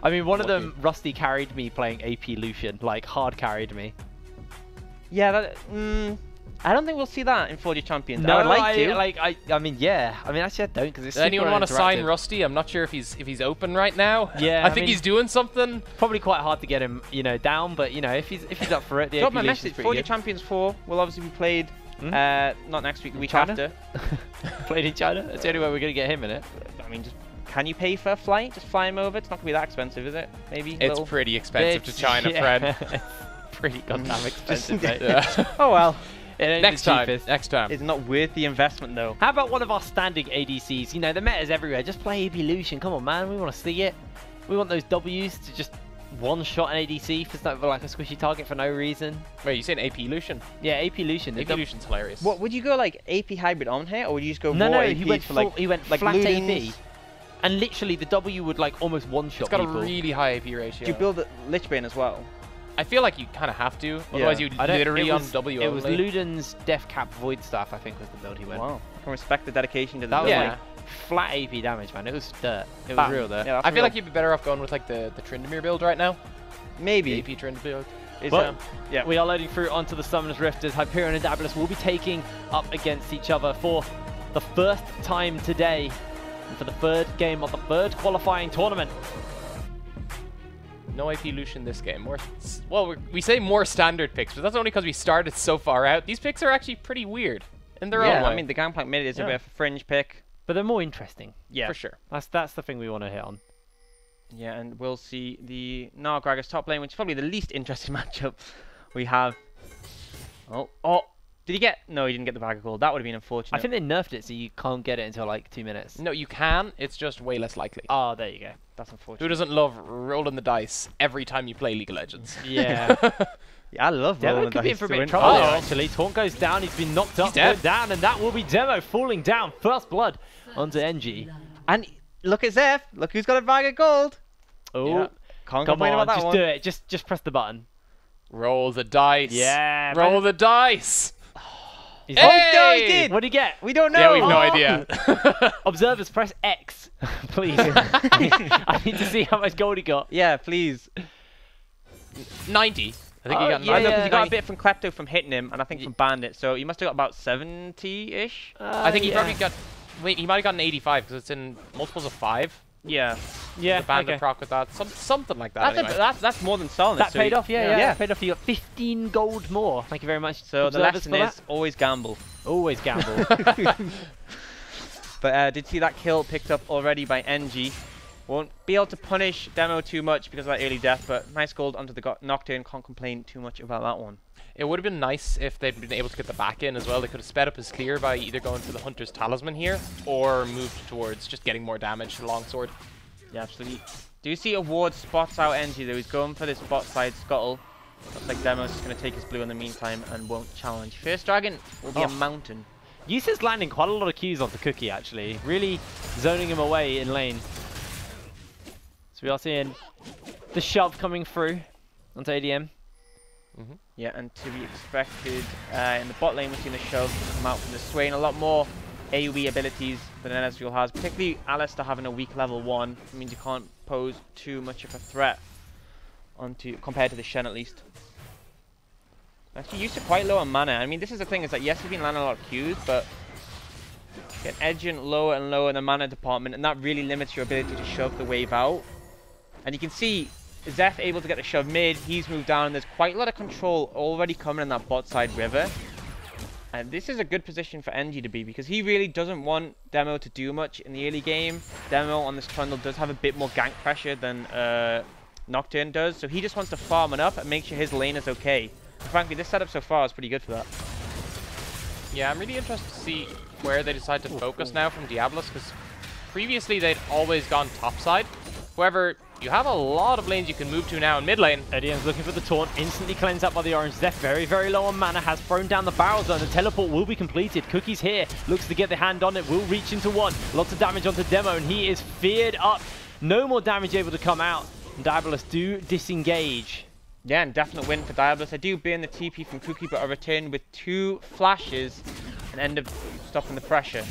I mean, one of them, Rusty, carried me playing AP Lucian, like hard carried me. Yeah, I don't think we'll see that in 4G Champions. No, I would like to. I mean, yeah. I mean, actually, I don't because it's. Does anyone want to sign Rusty? I'm not sure if he's open right now. Yeah, I think he's doing something. Probably quite hard to get him, you know, down. But you know, if he's up for it, the drop AP my Lucian's message. pretty 4G good. Champions 4 will obviously be played. Not next week, the week after. Played in China. That's the only way we're gonna get him in it. I mean, just can you pay for a flight? Just fly him over. It's not gonna be that expensive, is it? Maybe. It's pretty expensive to China, friend. Pretty goddamn expensive, mate. Oh well. Next time. It's not worth the investment though. How about one of our standing ADCs? You know, the meta's everywhere. Just play AP Lucian. Come on, man. We want to see it. We want those W's to just one-shot an ADC for like a squishy target for no reason. Wait, you saying AP Lucian? Yeah, AP Lucian. AP Lucian's hilarious. What would you go like AP hybrid on here, or would you just go no, raw no, AP he went for full, like he went like flat Ludens? AP, and literally the W would like almost one-shot. It's got people. a really high AP ratio. Do you build a Lichbane as well? I feel like you kind of have to, otherwise you'd literally on W It only. was Luden's Death Cap Void Staff, I think, was the build he went. Wow, I can respect the dedication to the That was build. like flat AP damage, man. It was dirt. It was real dirt. Yeah, I feel like you'd be better off going with like the Tryndamere build right now. maybe. AP Tryndamere build. Yeah, we are loading through onto the Summoners Rift as Hyperion and Diabolus will be taking up against each other for the first time today and for the third game of the third qualifying tournament. No AP Lucian this game. We say more standard picks, but that's only because we started so far out. These picks are actually pretty weird in their own way. I mean, the Gangplank mid is a bit of a fringe pick. But they're more interesting. Yeah, for sure. That's the thing we want to hit on. Yeah, and we'll see the Nargragas top lane, which is probably the least interesting matchup we have. Oh, did he get? No, he didn't get the bag of gold. That would have been unfortunate. I think they nerfed it so you can't get it until like 2 minutes. No, you can. It's just way less likely. Oh, there you go. That's unfortunate. Who doesn't love rolling the dice every time you play League of Legends? Yeah. Yeah, I love rolling the Demo could be in dice for a to bit win. of trouble there, actually. Taunt goes down. He's been knocked up, dead. down, and that will be Demo falling down. First blood onto NG. And look at Zeph. Look who's got a bag of gold. Oh, Yeah. Can't come complain on, about that just one. do it. Just press the button. Roll the dice. Yeah, Roll man. the dice. He's Hey! he did. What did he get? We don't know. Yeah, we've no idea. Observers, press X, please. I need to see how much gold he got. Yeah, please. 90. I think he got 90. I know, because he got a 90. bit from Klepto from hitting him, and I think from Bandit, so he must have got about 70-ish. I think he yeah. probably got... Wait, he might have gotten 85 because it's in multiples of 5. Yeah. Yeah, The Bandit okay. proc with that. Something like that That's, anyway. that's more than solid. That so paid off, yeah. yeah. Paid off. You got 15 gold more. Thank you very much. So the Observers lesson for is that. always gamble. Always gamble. But did see that kill picked up already by NG. Won't be able to punish Demo too much because of that early death, but nice gold onto the Nocturne. Can't complain too much about that one. It would have been nice if they'd been able to get the back in as well. They could have sped up his clear by either going for the Hunter's Talisman here or moved towards just getting more damage to the Longsword. Yeah, absolutely. Do you see Award spots out NG though? He's going for this bot side scuttle. Looks like Demo's just going to take his blue in the meantime and won't challenge. First dragon will be a mountain. Yusa's landing quite a lot of Qs onto Cookie, actually. Really zoning him away in lane. So we are seeing the shove coming through onto ADM. Yeah, and to be expected in the bot lane, we're seeing the shove come out from the Swain. A lot more AoE abilities than Ezreal has, particularly Alistair having a weak level 1. It means you can't pose too much of a threat compared to the Shen at least. Actually, used to quite low on mana. I mean, this is the thing, is that yes, he's been landing a lot of Qs, but get edging lower and lower in the mana department, and that really limits your ability to shove the wave out. And you can see Zeph able to get the shove mid, he's moved down, and there's quite a lot of control already coming in that bot side river. And this is a good position for NG to be, because he really doesn't want Demo to do much in the early game. Demo on this trundle does have a bit more gank pressure than Nocturne does, so he just wants to farm it up and make sure his lane is okay. And frankly, this setup so far is pretty good for that. Yeah, I'm really interested to see where they decide to focus now from Diabolus, because previously they'd always gone topside. However, you have a lot of lanes you can move to now in mid lane. ADM's looking for the taunt, instantly cleansed up by the orange. Zeph very, very low on mana, has thrown down the barrel zone. The teleport will be completed. Cookie's here, looks to get the hand on it, will reach into one. Lots of damage onto Demo, and he is feared up. No more damage able to come out. And Diabolus do disengage. Yeah, and definite win for Diabolus. I do burn the TP from Cookie, but I return with 2 flashes and end up stopping the pressure.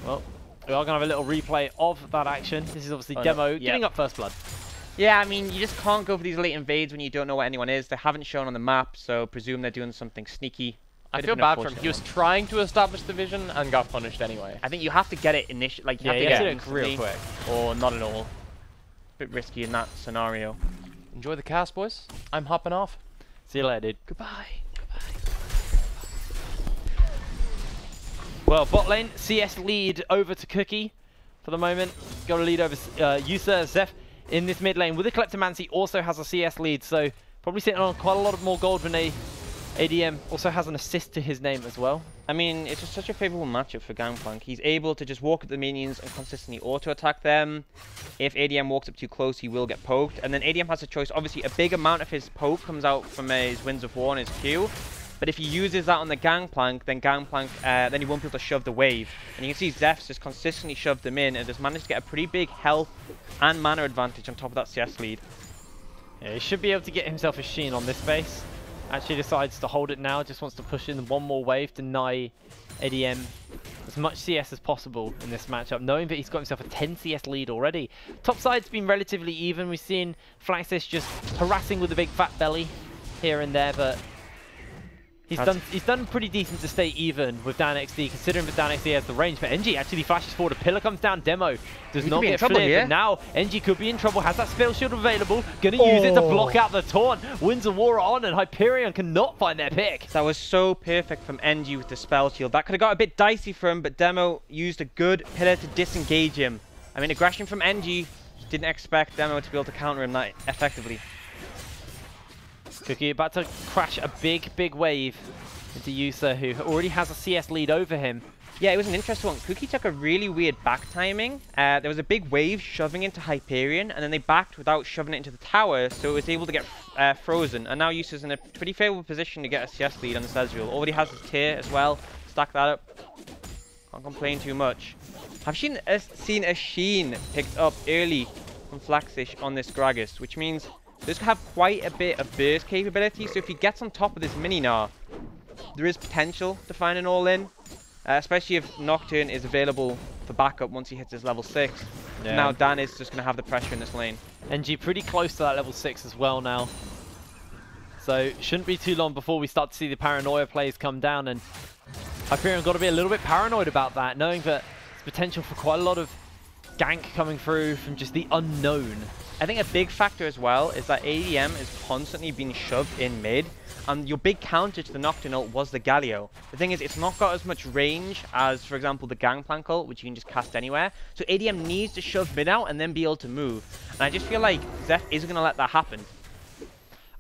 Well, we are going to have a little replay of that action. This is obviously Demo getting up first blood. Yeah, I mean, you just can't go for these late invades when you don't know what anyone is. They haven't shown on the map, so presume they're doing something sneaky. I feel bad for him. He was trying to establish the vision and got punished anyway. I think you have to get it initially. Like, you have to get it real quick. Or not at all. Bit risky in that scenario. Enjoy the cast, boys. I'm hopping off. See you later, dude. Goodbye. Well, bot lane, CS lead over to Cookie for the moment. Got a lead over Yusa. Zeph in this mid lane with the Kleptomancy also has a CS lead, so probably sitting on quite a lot of more gold than ADM. Also has an assist to his name as well. I mean, it's just such a favorable matchup for Gangplank. He's able to just walk at the minions and consistently auto-attack them. If ADM walks up too close, he will get poked. And then ADM has a choice. Obviously, a big amount of his poke comes out from his Winds of War and his Q. But if he uses that on the Gangplank, then then he won't be able to shove the wave. And you can see Zeph's just consistently shoved them in and just managed to get a pretty big health and mana advantage on top of that CS lead. Yeah, he should be able to get himself a Sheen on this base. Actually decides to hold it now, just wants to push in one more wave, deny ADM as much CS as possible in this matchup, knowing that he's got himself a 10 CS lead already. Top side's been relatively even. We've seen Flaxis just harassing with a big fat belly here and there, but he's done pretty decent to stay even with DanXD, considering that DanXD has the range. But NG actually flashes forward. A pillar comes down. Demo does not get flipped. But now NG could be in trouble. Has that spell shield available. Going to use it to block out the taunt. Winds of War on, and Hyperion cannot find their pick. That was so perfect from NG with the spell shield. That could have got a bit dicey for him, but Demo used a good pillar to disengage him. I mean, aggression from NG. Didn't expect Demo to be able to counter him that effectively. Cookie about to crash a big wave into Yusa, who already has a CS lead over him. Yeah, it was an interesting one. Cookie took a really weird back timing. There was a big wave shoving into Hyperion, and then they backed without shoving it into the tower, so it was able to get frozen. And now Yusa's in a pretty favorable position to get a CS lead on the Ezreal. Already has his tier as well. Stack that up. Can't complain too much. I've seen a Sheen picked up early from Flaxish on this Gragas, which means this could have quite a bit of burst capability, so if he gets on top of this mini-Gnar, there is potential to find an all-in, especially if Nocturne is available for backup once he hits his level 6. Yeah. Now Dan is just going to have the pressure in this lane. NG pretty close to that level 6 as well now. So shouldn't be too long before we start to see the paranoia plays come down, and Hyperion got to be a little bit paranoid about that, knowing that there's potential for quite a lot of gank coming through from just the unknown. I think a big factor as well is that ADM is constantly being shoved in mid, and your big counter to the Nocturne ult was the Galio. The thing is, it's not got as much range as, for example, the Gangplank ult, which you can just cast anywhere. So ADM needs to shove mid out and then be able to move. And I just feel like Zeph isn't going to let that happen.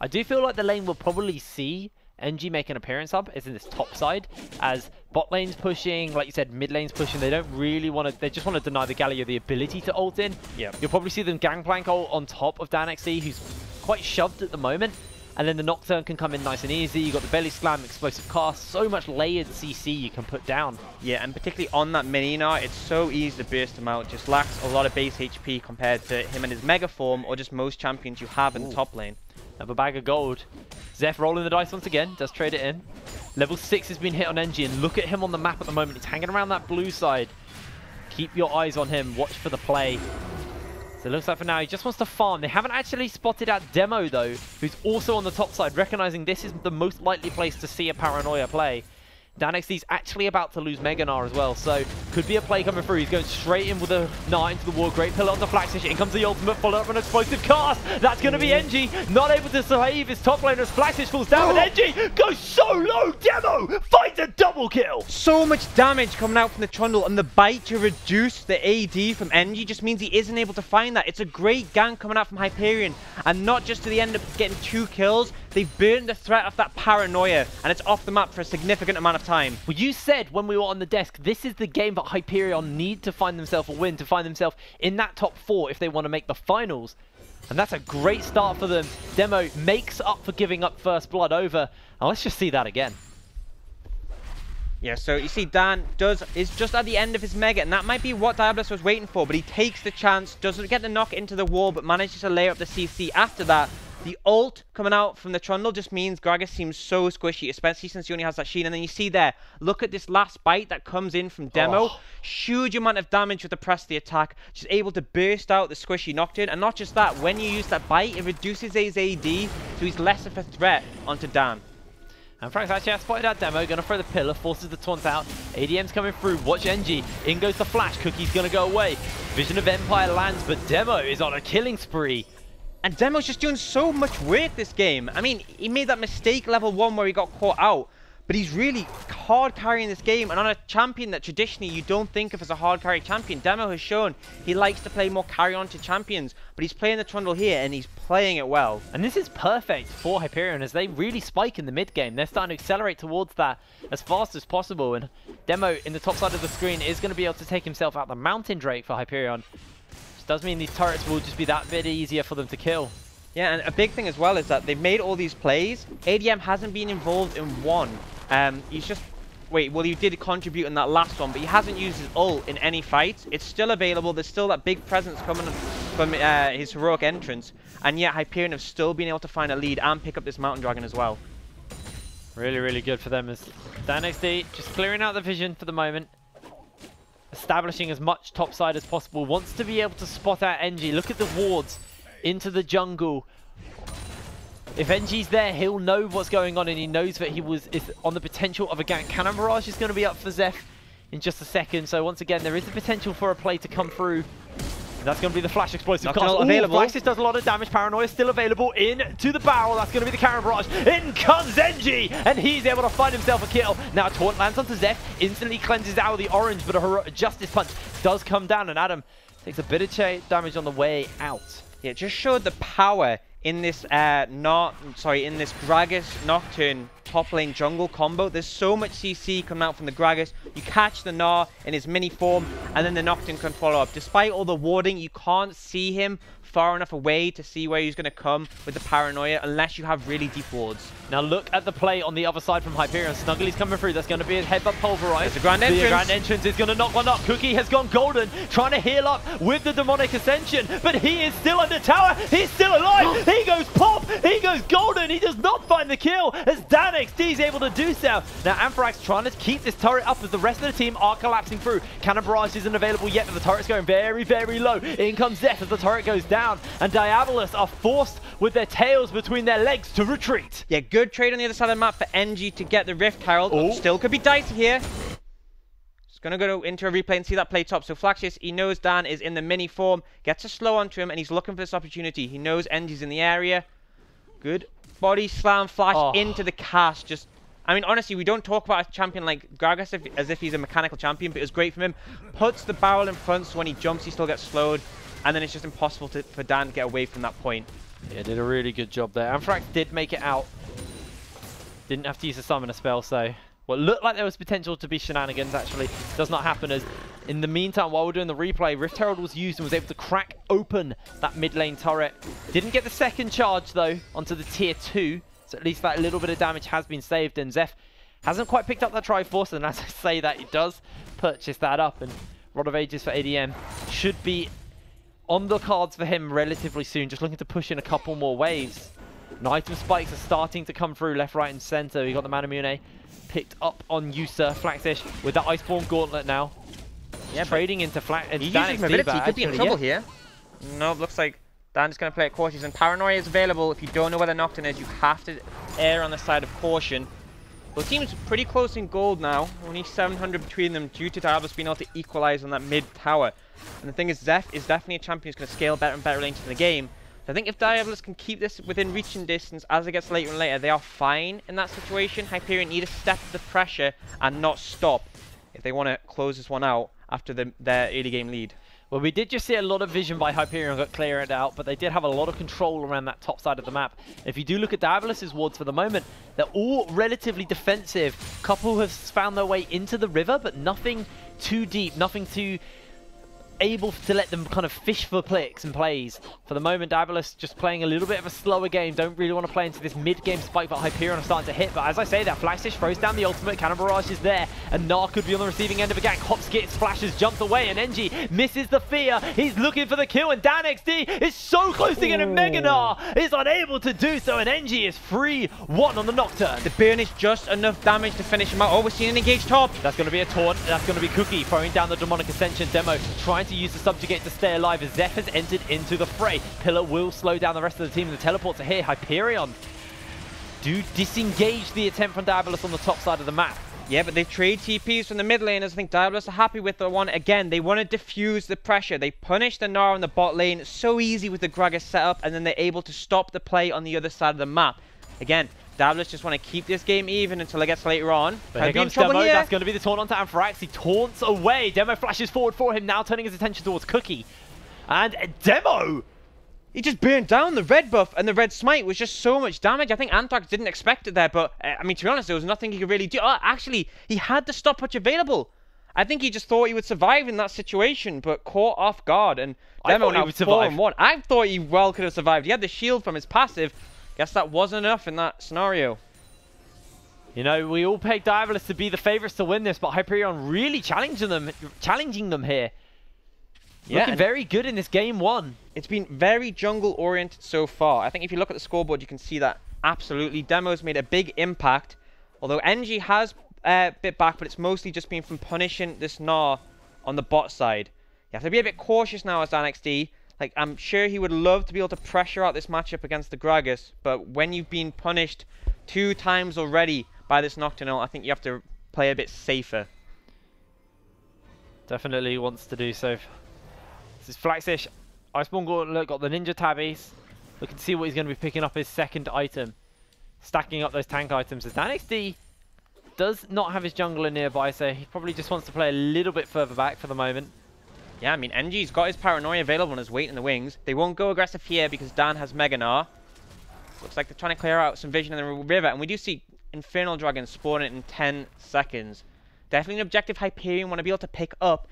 I do feel like the lane will probably see NG make an appearance hub is in this top side, as bot lane's pushing, like you said, mid lane's pushing. They don't really want to, they just want to deny the Galio the ability to ult in. Yeah. You'll probably see them gangplank ult on top of DanXD, who's quite shoved at the moment. And then the Nocturne can come in nice and easy. You got the belly slam, explosive cast, so much layered CC you can put down. Yeah, and particularly on that mini Gnar, it's so easy to burst him out. Just lacks a lot of base HP compared to him and his mega form, or just most champions you have in the top lane. Have a bag of gold. Zeph rolling the dice once again, does trade it in. Level 6 has been hit on NG, and look at him on the map at the moment. He's hanging around that blue side. Keep your eyes on him, watch for the play. So it looks like for now he just wants to farm. They haven't actually spotted out Demo though, who's also on the top side, recognizing this is the most likely place to see a Paranoia play. DanXD's actually about to lose Mega Gnar as well, so could be a play coming through. He's going straight in with a Gnar into the wall. Great pillar on the Flaxish. In comes the ultimate, followed up an explosive cast. That's going to be NG. Not able to save his top laner as Flaxish falls down, and NG goes so low. Demo finds a double kill. So much damage coming out from the Trundle, and the bite to reduce the AD from NG just means he isn't able to find that. It's a great gank coming out from Hyperion, and not just do they end up getting 2 kills, they've burnt the threat of that Paranoia, and it's off the map for a significant amount of time. Well, you said when we were on the desk, this is the game that Hyperion need to find themselves a win, to find themselves in that top 4 if they want to make the finals. And that's a great start for them. Demo makes up for giving up first blood over. And let's just see that again. Yeah, so you see Dan is just at the end of his mega, and that might be what Diabolus was waiting for, but he takes the chance, doesn't get the knock into the wall, but manages to layer up the CC after that. The ult coming out from the Trundle just means Gragas seems so squishy, especially since he only has that shield. And then you see there, look at this last bite that comes in from Demo. Oh. Huge amount of damage with the press of the attack. Just able to burst out the squishy Nocturne. And not just that, when you use that bite, it reduces his AD, so he's less of a threat onto Dan. And Frank's actually has spotted out Demo, gonna throw the pillar, forces the taunt out. ADM's coming through, watch NG, in goes the flash, Cookie's gonna go away. Vision of Empire lands, but Demo is on a killing spree. And Demo's just doing so much work this game. I mean, he made that mistake level 1 where he got caught out, but he's really hard carrying this game, and on a champion that traditionally you don't think of as a hard carry champion. Demo has shown he likes to play more carry-on-to champions, but he's playing the Trundle here, and he's playing it well. And this is perfect for Hyperion as they really spike in the mid-game. They're starting to accelerate towards that as fast as possible, and Demo in the top side of the screen is going to be able to take himself out the Mountain Drake for Hyperion. Does mean these turrets will just be that bit easier for them to kill. Yeah, and a big thing as well is that they've made all these plays. ADM hasn't been involved in one. He's just... Wait, well, he did contribute in that last one, but he hasn't used his ult in any fights. It's still available. There's still that big presence coming from his heroic entrance. And yet, Hyperion have still been able to find a lead and pick up this Mountain Dragon as well. Really, really good for them as DanXD just clearing out the vision for the moment. Establishing as much topside as possible. Wants to be able to spot out NG. Look at the wards into the jungle. If NG's there, he'll know what's going on, and he knows that he is on the potential of a gank. Cannon Barrage is going to be up for Zeph in just a second. So once again, there is the potential for a play to come through. And that's going to be the flash explosive cast. Available. Flaxis does a lot of damage. Paranoia still available into the barrel. That's going to be the Cannon Barrage. In comes NG, and he's able to find himself a kill. Now taunt lands onto Zeph, instantly cleanses out of the orange, but a Justice Punch does come down, and Adam takes a bit of damage on the way out. Yeah, it just showed the power in this in this Gragas Nocturne top lane jungle combo. There's so much CC coming out from the Gragas. You catch the Gnar in his mini form, and then the Nocturne can follow up. Despite all the warding, you can't see him far enough away to see where he's going to come with the Paranoia unless you have really deep wards. Now look at the play on the other side from Hyperion. Snuggly's coming through. That's going to be a headbutt pulverize. There's a grand entrance. The grand entrance is going to knock one up. Cookie has gone golden, trying to heal up with the demonic ascension, but he is still under tower. He's still alive. He goes pop. He goes golden. He does not find the kill as DanXD is able to do so. Now Amphrax trying to keep this turret up as the rest of the team are collapsing through. Cannon Barrage isn't available yet, but the turret's going very, very low. In comes Zeph as the turret goes down, and Diabolus are forced with their tails between their legs to retreat. Yeah, good trade on the other side of the map for NG to get the Rift Herald. Oh. Still could be dicey here. Just gonna go into a replay and see that play top. So Flaxius, he knows Dan is in the mini form, gets a slow onto him, and he's looking for this opportunity. He knows NG's in the area. Good body slam flash into the cast. Just, I mean, honestly, we don't talk about a champion like Gragas as if he's a mechanical champion, but it was great from him. Puts the barrel in front, so when he jumps, he still gets slowed. And then it's just impossible for Dan to get away from that point. Yeah, did a really good job there. Amphrax did make it out. Didn't have to use a summoner spell, so what looked like there was potential to be shenanigans actually does not happen, as in the meantime, while we're doing the replay, Rift Herald was used and was able to crack open that mid lane turret. Didn't get the second charge though onto the tier 2, so at least that little bit of damage has been saved, and Zeph hasn't quite picked up that Triforce, and as I say that, he does purchase that up, and Rod of Ages for ADM should be on the cards for him relatively soon, just looking to push in a couple more waves. And item spikes are starting to come through left, right, and center. We got the Manamune picked up on Yusa. Flaxish with that Iceborne Gauntlet now. Yeah, trading into he uses mobility. He could be in trouble here. No, looks like Dan's going to play it cautious. And Paranoia is available. If you don't know where the Nocturne is, you have to err on the side of caution. Both teams pretty close in gold now. Only 700 between them due to Diabolus being able to equalize on that mid tower. And the thing is, Zeph is definitely a champion who's going to scale better and better lanes in the game. I think if Diabolus can keep this within reaching distance as it gets later and later, they are fine in that situation. Hyperion need to step the pressure and not stop if they want to close this one out after their early game lead. Well, we did just see a lot of vision by Hyperion got clear it out, but they did have a lot of control around that top side of the map. If you do look at Diabolus' wards for the moment, they're all relatively defensive. Couple have found their way into the river, but nothing too deep, nothing too able to let them kind of fish for clicks and plays. For the moment, Diabolus just playing a little bit of a slower game. Don't really want to play into this mid-game spike that Hyperion are starting to hit. But as I say that, Flaxish throws down the ultimate. Cannon Barrage is there. And Nar could be on the receiving end of a gank. Hops gets splashes, jumps away, and NG misses the fear. He's looking for the kill, and DanXD is so close to getting Mega Gnar. Is unable to do so, and NG is 3-1 on the Nocturne. The burn is just enough damage to finish him out. Oh, we're seeing an engaged top. That's going to be a taunt. That's going to be Cookie throwing down the Demonic Ascension. Demo trying to use the Subjugate to stay alive as Zeph has entered into the fray. Pillar will slow down the rest of the team, and the teleports are here. Hyperion do disengage the attempt from Diabolus on the top side of the map. Yeah, but they trade TPs from the mid laners. I think Diabolus are happy with the one. Again, they want to diffuse the pressure. They punish the Gnar on the bot lane so easy with the Gragas setup, and then they're able to stop the play on the other side of the map. Again, Diabolus just want to keep this game even until it gets later on. But here comes Demo. That's going to be the taunt onto Amphirax. He taunts away. Demo flashes forward for him, now turning his attention towards Cookie. And Demo! He just burned down the red buff, and the red smite was just so much damage. I think Anthrax didn't expect it there, but I mean, to be honest, there was nothing he could really do. Actually, he had the stopwatch available. I think he just thought he would survive in that situation, but caught off guard. And Demo now 4-1. I thought he well could have survived. He had the shield from his passive. Guess that wasn't enough in that scenario. You know, we all pegged Diabolus to be the favourites to win this, but Hyperion really challenging them here. Yeah, looking very good in this game one. It's been very jungle oriented so far. I think if you look at the scoreboard, you can see that absolutely. Demo's made a big impact. Although NG has bit back, but it's mostly just been from punishing this Gnar on the bot side. You have to be a bit cautious now as DanXD. Like, I'm sure he would love to be able to pressure out this matchup against the Gragas, but when you've been punished 2 times already by this Nocturnal, I think you have to play a bit safer. Definitely wants to do so. This is Flaxish. Iceborne Gauntlet got the Ninja Tabbies. Looking to see what he's going to be picking up his second item. Stacking up those tank items. As DanXD does not have his jungler nearby, so he probably just wants to play a little bit further back for the moment. Yeah, I mean, NG's got his Paranoia available on his weight in the wings. They won't go aggressive here because Dan has Mega Gnar. Looks like they're trying to clear out some vision in the river, and we do see Infernal Dragon spawn it in 10 seconds. Definitely an objective Hyperion want to be able to pick up.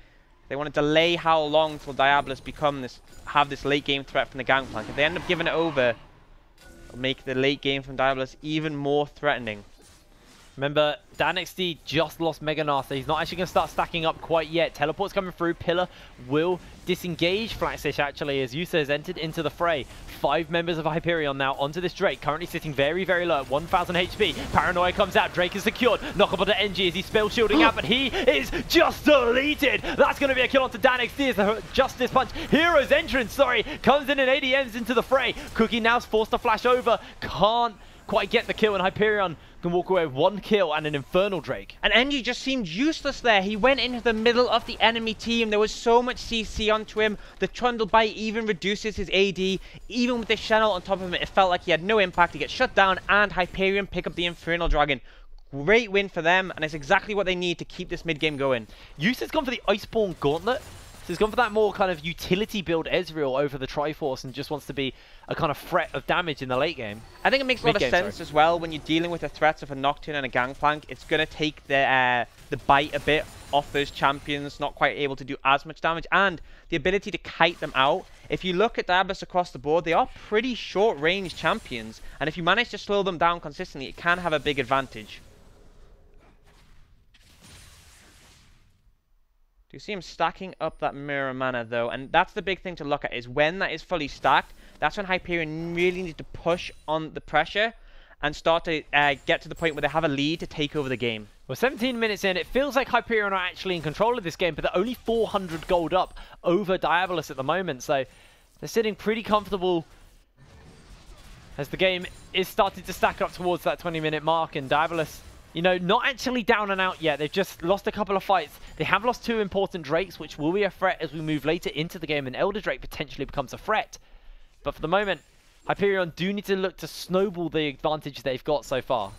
They want to delay how long till Diabolus have this late game threat from the Gangplank. If they end up giving it over, it'll make the late game from Diabolus even more threatening. Remember, DanXD just lost Mega Gnar, so he's not actually going to start stacking up quite yet. Teleport's coming through. Pillar will disengage Flaxish, actually, as Yusa has entered into the fray. 5 members of Hyperion now onto this Drake, currently sitting very, very low at 1,000 HP. Paranoia comes out. Drake is secured. Knock up onto NG as he's spell shielding out, but he is just deleted. That's going to be a kill onto DanXD as the Justice Punch. Hero's entrance, comes in and ADMs into the fray. Cookie now's forced to flash over. Can't quite get the kill, and Hyperion can walk away with 1 kill and an Infernal Drake. And NG just seemed useless there. He went into the middle of the enemy team. There was so much CC onto him. The Trundle Bite even reduces his AD. Even with the Channel on top of him, it felt like he had no impact. He gets shut down, and Hyperion pick up the Infernal Dragon. Great win for them, and it's exactly what they need to keep this mid-game going. Yusa's gone for the Iceborne Gauntlet. So he's gone for that more kind of utility build Ezreal over the Triforce and just wants to be a kind of threat of damage in the late game. I think it makes a lot of sense as well when you're dealing with the threats of a Nocturne and a Gangplank. It's going to take the bite a bit off those champions, not quite able to do as much damage, and the ability to kite them out. If you look at Diabolus across the board, they are pretty short-range champions, and if you manage to slow them down consistently, it can have a big advantage. Do you see him stacking up that mirror mana though? And that's the big thing to look at, is when that is fully stacked, that's when Hyperion really needs to push on the pressure and start to get to the point where they have a lead to take over the game. Well, 17 minutes in, it feels like Hyperion are actually in control of this game, but they're only 400 gold up over Diabolus at the moment, so they're sitting pretty comfortable as the game is starting to stack up towards that 20-minute mark, and Diabolus, you know, not actually down and out yet. They've just lost a couple of fights. They have lost 2 important Drakes, which will be a threat as we move later into the game, and Elder Drake potentially becomes a threat. But for the moment, Hyperion do need to look to snowball the advantage they've got so far.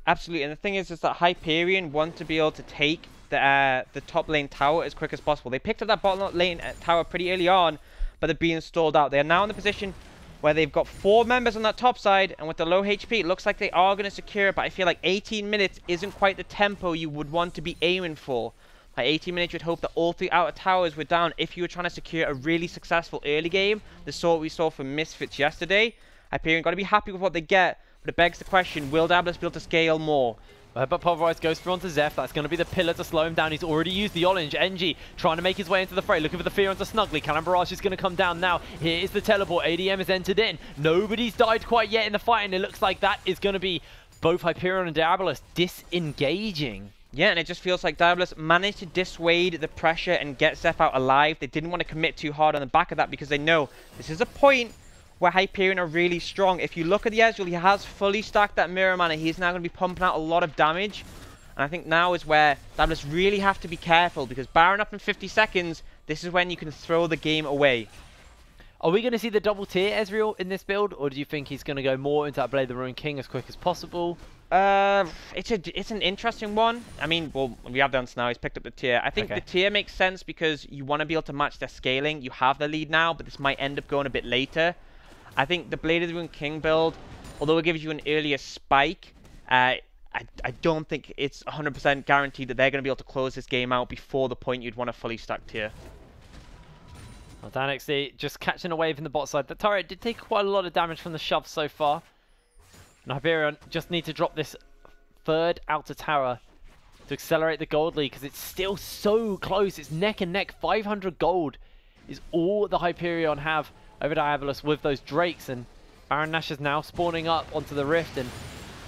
Absolutely, and the thing is that Hyperion want to be able to take the top lane tower as quick as possible. They picked up that bottom lane tower pretty early on, but they're being stalled out. They are now in the position where they've got 4 members on that top side, and with the low HP, it looks like they are going to secure it, but I feel like 18 minutes isn't quite the tempo you would want to be aiming for. By 18 minutes, you'd hope that all 3 outer towers were down if you were trying to secure a really successful early game, the sort we saw from Misfits yesterday. Hyperion got to be happy with what they get, but it begs the question, will Diabolus be able to scale more? But Pulverize goes through onto Zeph. That's going to be the pillar to slow him down. He's already used the orange. NG trying to make his way into the fray, looking for the fear onto Snuggly. Cannon Barrage is going to come down now. Here is the teleport. ADM has entered in. Nobody's died quite yet in the fight, and it looks like that is going to be both Hyperion and Diabolus disengaging. Yeah, and it just feels like Diabolus managed to dissuade the pressure and get Zeph out alive. They didn't want to commit too hard on the back of that because they know this is a point where Hyperion are really strong. If you look at the Ezreal, he has fully stacked that mirror mana. He's now going to be pumping out a lot of damage. And I think now is where Diabolus really have to be careful, because Baron up in 50 seconds, this is when you can throw the game away. Are we going to see the double tier Ezreal in this build, or do you think he's going to go more into that Blade the Ruined King as quick as possible? It's an interesting one. I mean, well, we have done now. He's picked up the tier. I think the tier makes sense because you want to be able to match their scaling. You have the lead now, but this might end up going a bit later. I think the Blade of the Ruined King build, although it gives you an earlier spike, I don't think it's 100% guaranteed that they're going to be able to close this game out before the point you'd want a fully stacked tier. Well, DanXD just catching a wave in the bot side. The turret did take quite a lot of damage from the shove so far. And Hyperion just need to drop this 3rd outer tower to accelerate the gold lead, because it's still so close. It's neck and neck. 500 gold is all the Hyperion have over Diabolus with those Drakes, and Baron Nash is now spawning up onto the Rift, and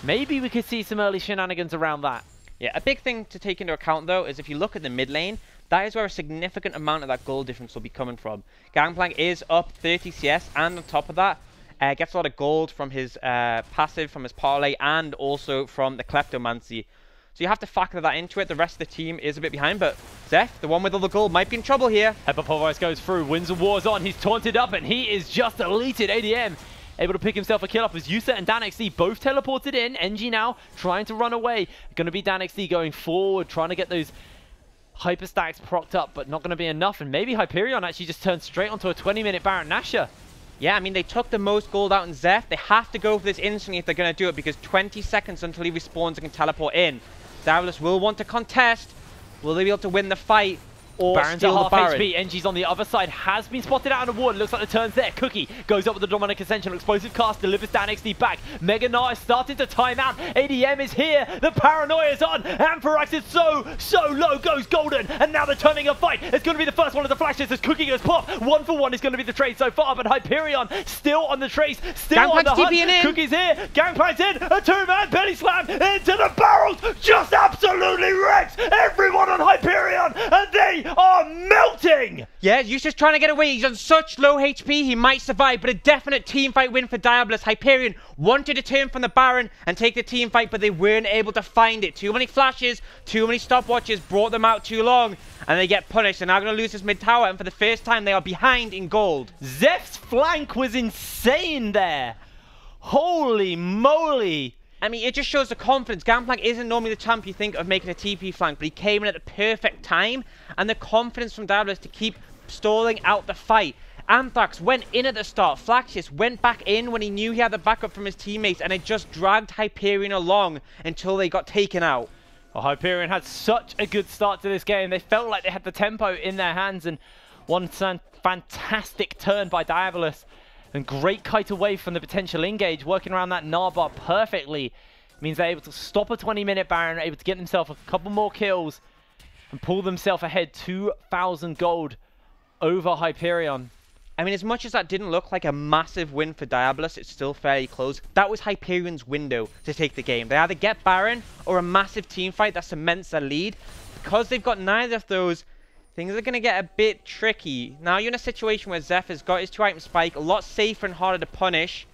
maybe we could see some early shenanigans around that. Yeah, a big thing to take into account though is if you look at the mid lane, that is where a significant amount of that gold difference will be coming from. Gangplank is up 30 CS, and on top of that, gets a lot of gold from his passive, from his parlay, and also from the Kleptomancy. So you have to factor that into it. The rest of the team is a bit behind, but Zeph, the one with all the gold, might be in trouble here. Pulverize goes through, wins and wars on. He's taunted up, and he is just deleted. ADM able to pick himself a kill up as Yusa and DanXD both teleported in. NG now trying to run away. Going to be DanXD going forward, trying to get those hyper stacks procced up, but not going to be enough. And maybe Hyperion actually just turns straight onto a 20-minute Baron Nashor. Yeah, I mean, they took the most gold out in Zeph. They have to go for this instantly if they're going to do it, because 20 seconds until he respawns and can teleport in. Diabolus will want to contest. Will they be able to win the fight? Or Baron's steal at the half Baron? HP. NG's on the other side, has been spotted out on the ward. Looks like the turn's there. Cookie goes up with the Dominic Ascension. Explosive cast delivers DanXD back. Mega Gnar is starting to time out. ADM is here. The paranoia is on. Amphorax is so low. Goes Golden. And now they're turning a fight. It's going to be the first one of the flashes as Cookie goes pop. 1-for-1 is going to be the trade so far. But Hyperion still on the trace. Still on the hunt. in. Cookie's here. Gangplank's in. A 2-man belly slam into the barrels. Just absolutely wrecks everyone on Hyperion. And they are melting. Yeah, Yusa's just trying to get away. He's on such low HP, he might survive, but a definite teamfight win for Diabolus. Hyperion wanted to turn from the Baron and take the teamfight, but they weren't able to find it. Too many flashes, too many stopwatches, brought them out too long, and they get punished. They're now going to lose this mid tower, and for the first time, they are behind in gold. Zeph's flank was insane there. Holy moly. I mean, it just shows the confidence. Gangplank isn't normally the champ you think of making a TP flank, but he came in at the perfect time, and the confidence from Diabolus to keep stalling out the fight. Anthrax went in at the start. Flaxius went back in when he knew he had the backup from his teammates, and it just dragged Hyperion along until they got taken out. Well, Hyperion had such a good start to this game. They felt like they had the tempo in their hands, and one fantastic turn by Diabolus. And great kite away from the potential engage, working around that Narbar perfectly. Means they're able to stop a 20-minute Baron, able to get themselves a couple more kills, and pull themselves ahead 2,000 gold over Hyperion. I mean, as much as that didn't look like a massive win for Diabolus, it's still fairly close. That was Hyperion's window to take the game. They either get Baron or a massive team fight that cements their lead. Because they've got neither of those, things are going to get a bit tricky. Now you're in a situation where Zeph has got his 2-item spike, a lot safer and harder to punish.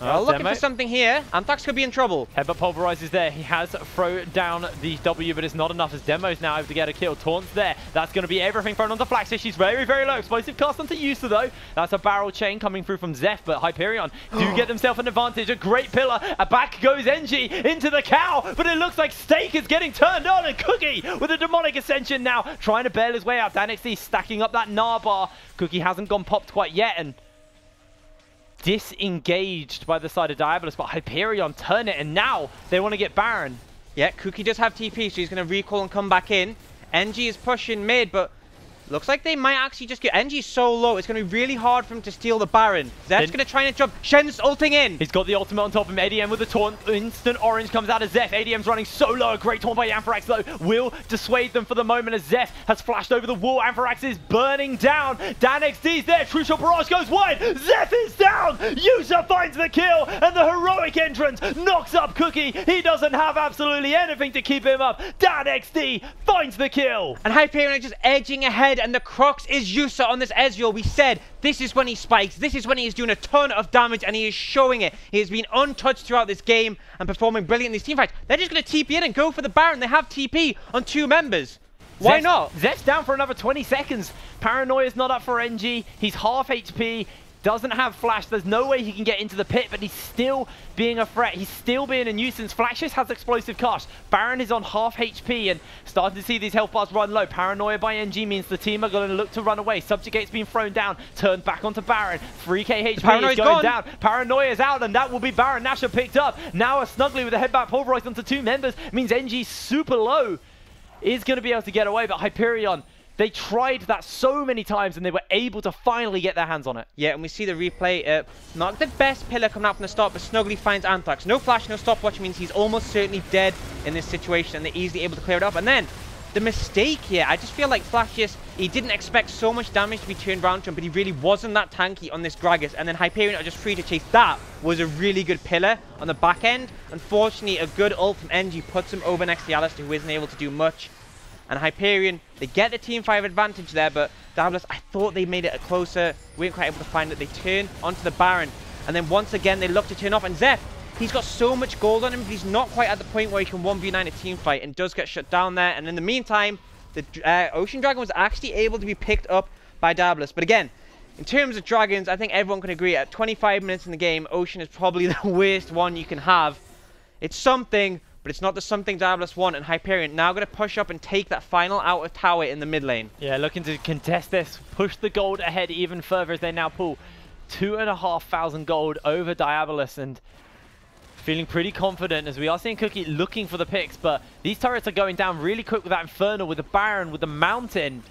Looking for something here. Anthrax could be in trouble. Headbutt pulverizes there. He has thrown down the W, but it's not enough as Demo's now able to get a kill. Taunt's there. That's going to be everything thrown onto Flaxius. She's very, very low. Explosive cast onto Yusa, though. That's a barrel chain coming through from Zeph, but Hyperion do get themselves an advantage. A great pillar. Back goes NG into the cow, but it looks like Steak is getting turned on, and Cookie with a demonic ascension now, trying to bail his way out. DanXD stacking up that Narbar. Cookie hasn't gone popped quite yet, and disengaged by the side of Diabolus, but Hyperion turn it, and now they want to get Baron. Yeah, Cookie does have TP, so he's going to recall and come back in. NG is pushing mid, but looks like they might actually just get... NG's so low, it's going to be really hard for him to steal the Baron. Zeph's going to try and jump. Shen's ulting in. He's got the ultimate on top of him. ADM with the taunt. Instant orange comes out of Zeph. ADM's running so low. A great taunt by Anthrax, though, will dissuade them for the moment as Zeph has flashed over the wall. Anthrax is burning down. DanXD's there. True Shot Barrage goes wide. Zeph is down. Yusa finds the kill, and the heroic entrance knocks up Cookie. He doesn't have absolutely anything to keep him up. DanXD finds the kill. And Hyperion are just edging ahead, and the crux is Yusa on this Ezreal. We said this is when he spikes, this is when he is doing a ton of damage, and he is showing it. He has been untouched throughout this game and performing brilliant in these teamfights. They're just going to TP in and go for the Baron. They have TP on 2 members. Why not? Zeph's down for another 20 seconds. Paranoia's not up for NG. He's half HP. Doesn't have flash. There's no way he can get into the pit, but he's still being a threat. He's still being a nuisance. Flaxius has explosive cast. Baron is on half HP and starting to see these health bars run low. Paranoia by NG means the team are going to look to run away. Subjugate's been thrown down, turned back onto Baron. 3k HP is going down. Paranoia's out, and that will be Baron. Nashor picked up. Now a Snuggly with a headback pulverized onto 2 members means NG super low is going to be able to get away, but Hyperion, they tried that so many times, and they were able to finally get their hands on it. Yeah, and we see the replay. Not the best pillar coming out from the start, but Snuggly finds Anthrax. No flash, no stopwatch means he's almost certainly dead in this situation, and they're easily able to clear it up. And then the mistake here, I just feel like Flaxius, he didn't expect so much damage to be turned around to him, but he really wasn't that tanky on this Gragas. And then Hyperion are just free to chase. That was a really good pillar on the back end. Unfortunately, a good ult from NG puts him over next to Alistair, who isn't able to do much. And Hyperion, they get the team 5 advantage there, but Diabolus, I thought they made it closer. We weren't quite able to find it. They turn onto the Baron, and then once again, they look to turn off. And Zeph, he's got so much gold on him, but he's not quite at the point where he can 1v9 a team fight, and does get shut down there. And in the meantime, the Ocean Dragon was actually able to be picked up by Diabolus. But again, in terms of dragons, I think everyone can agree at 25 minutes in the game, Ocean is probably the worst one you can have. It's something, but it's not the something Diabolus want, and Hyperion now going to push up and take that final outer tower in the mid lane. Yeah, looking to contest this, push the gold ahead even further as they now pull 2,500 gold over Diabolus, and feeling pretty confident as we are seeing Cookie looking for the picks, but these turrets are going down really quick with that Infernal, with the Baron, with the Mountain.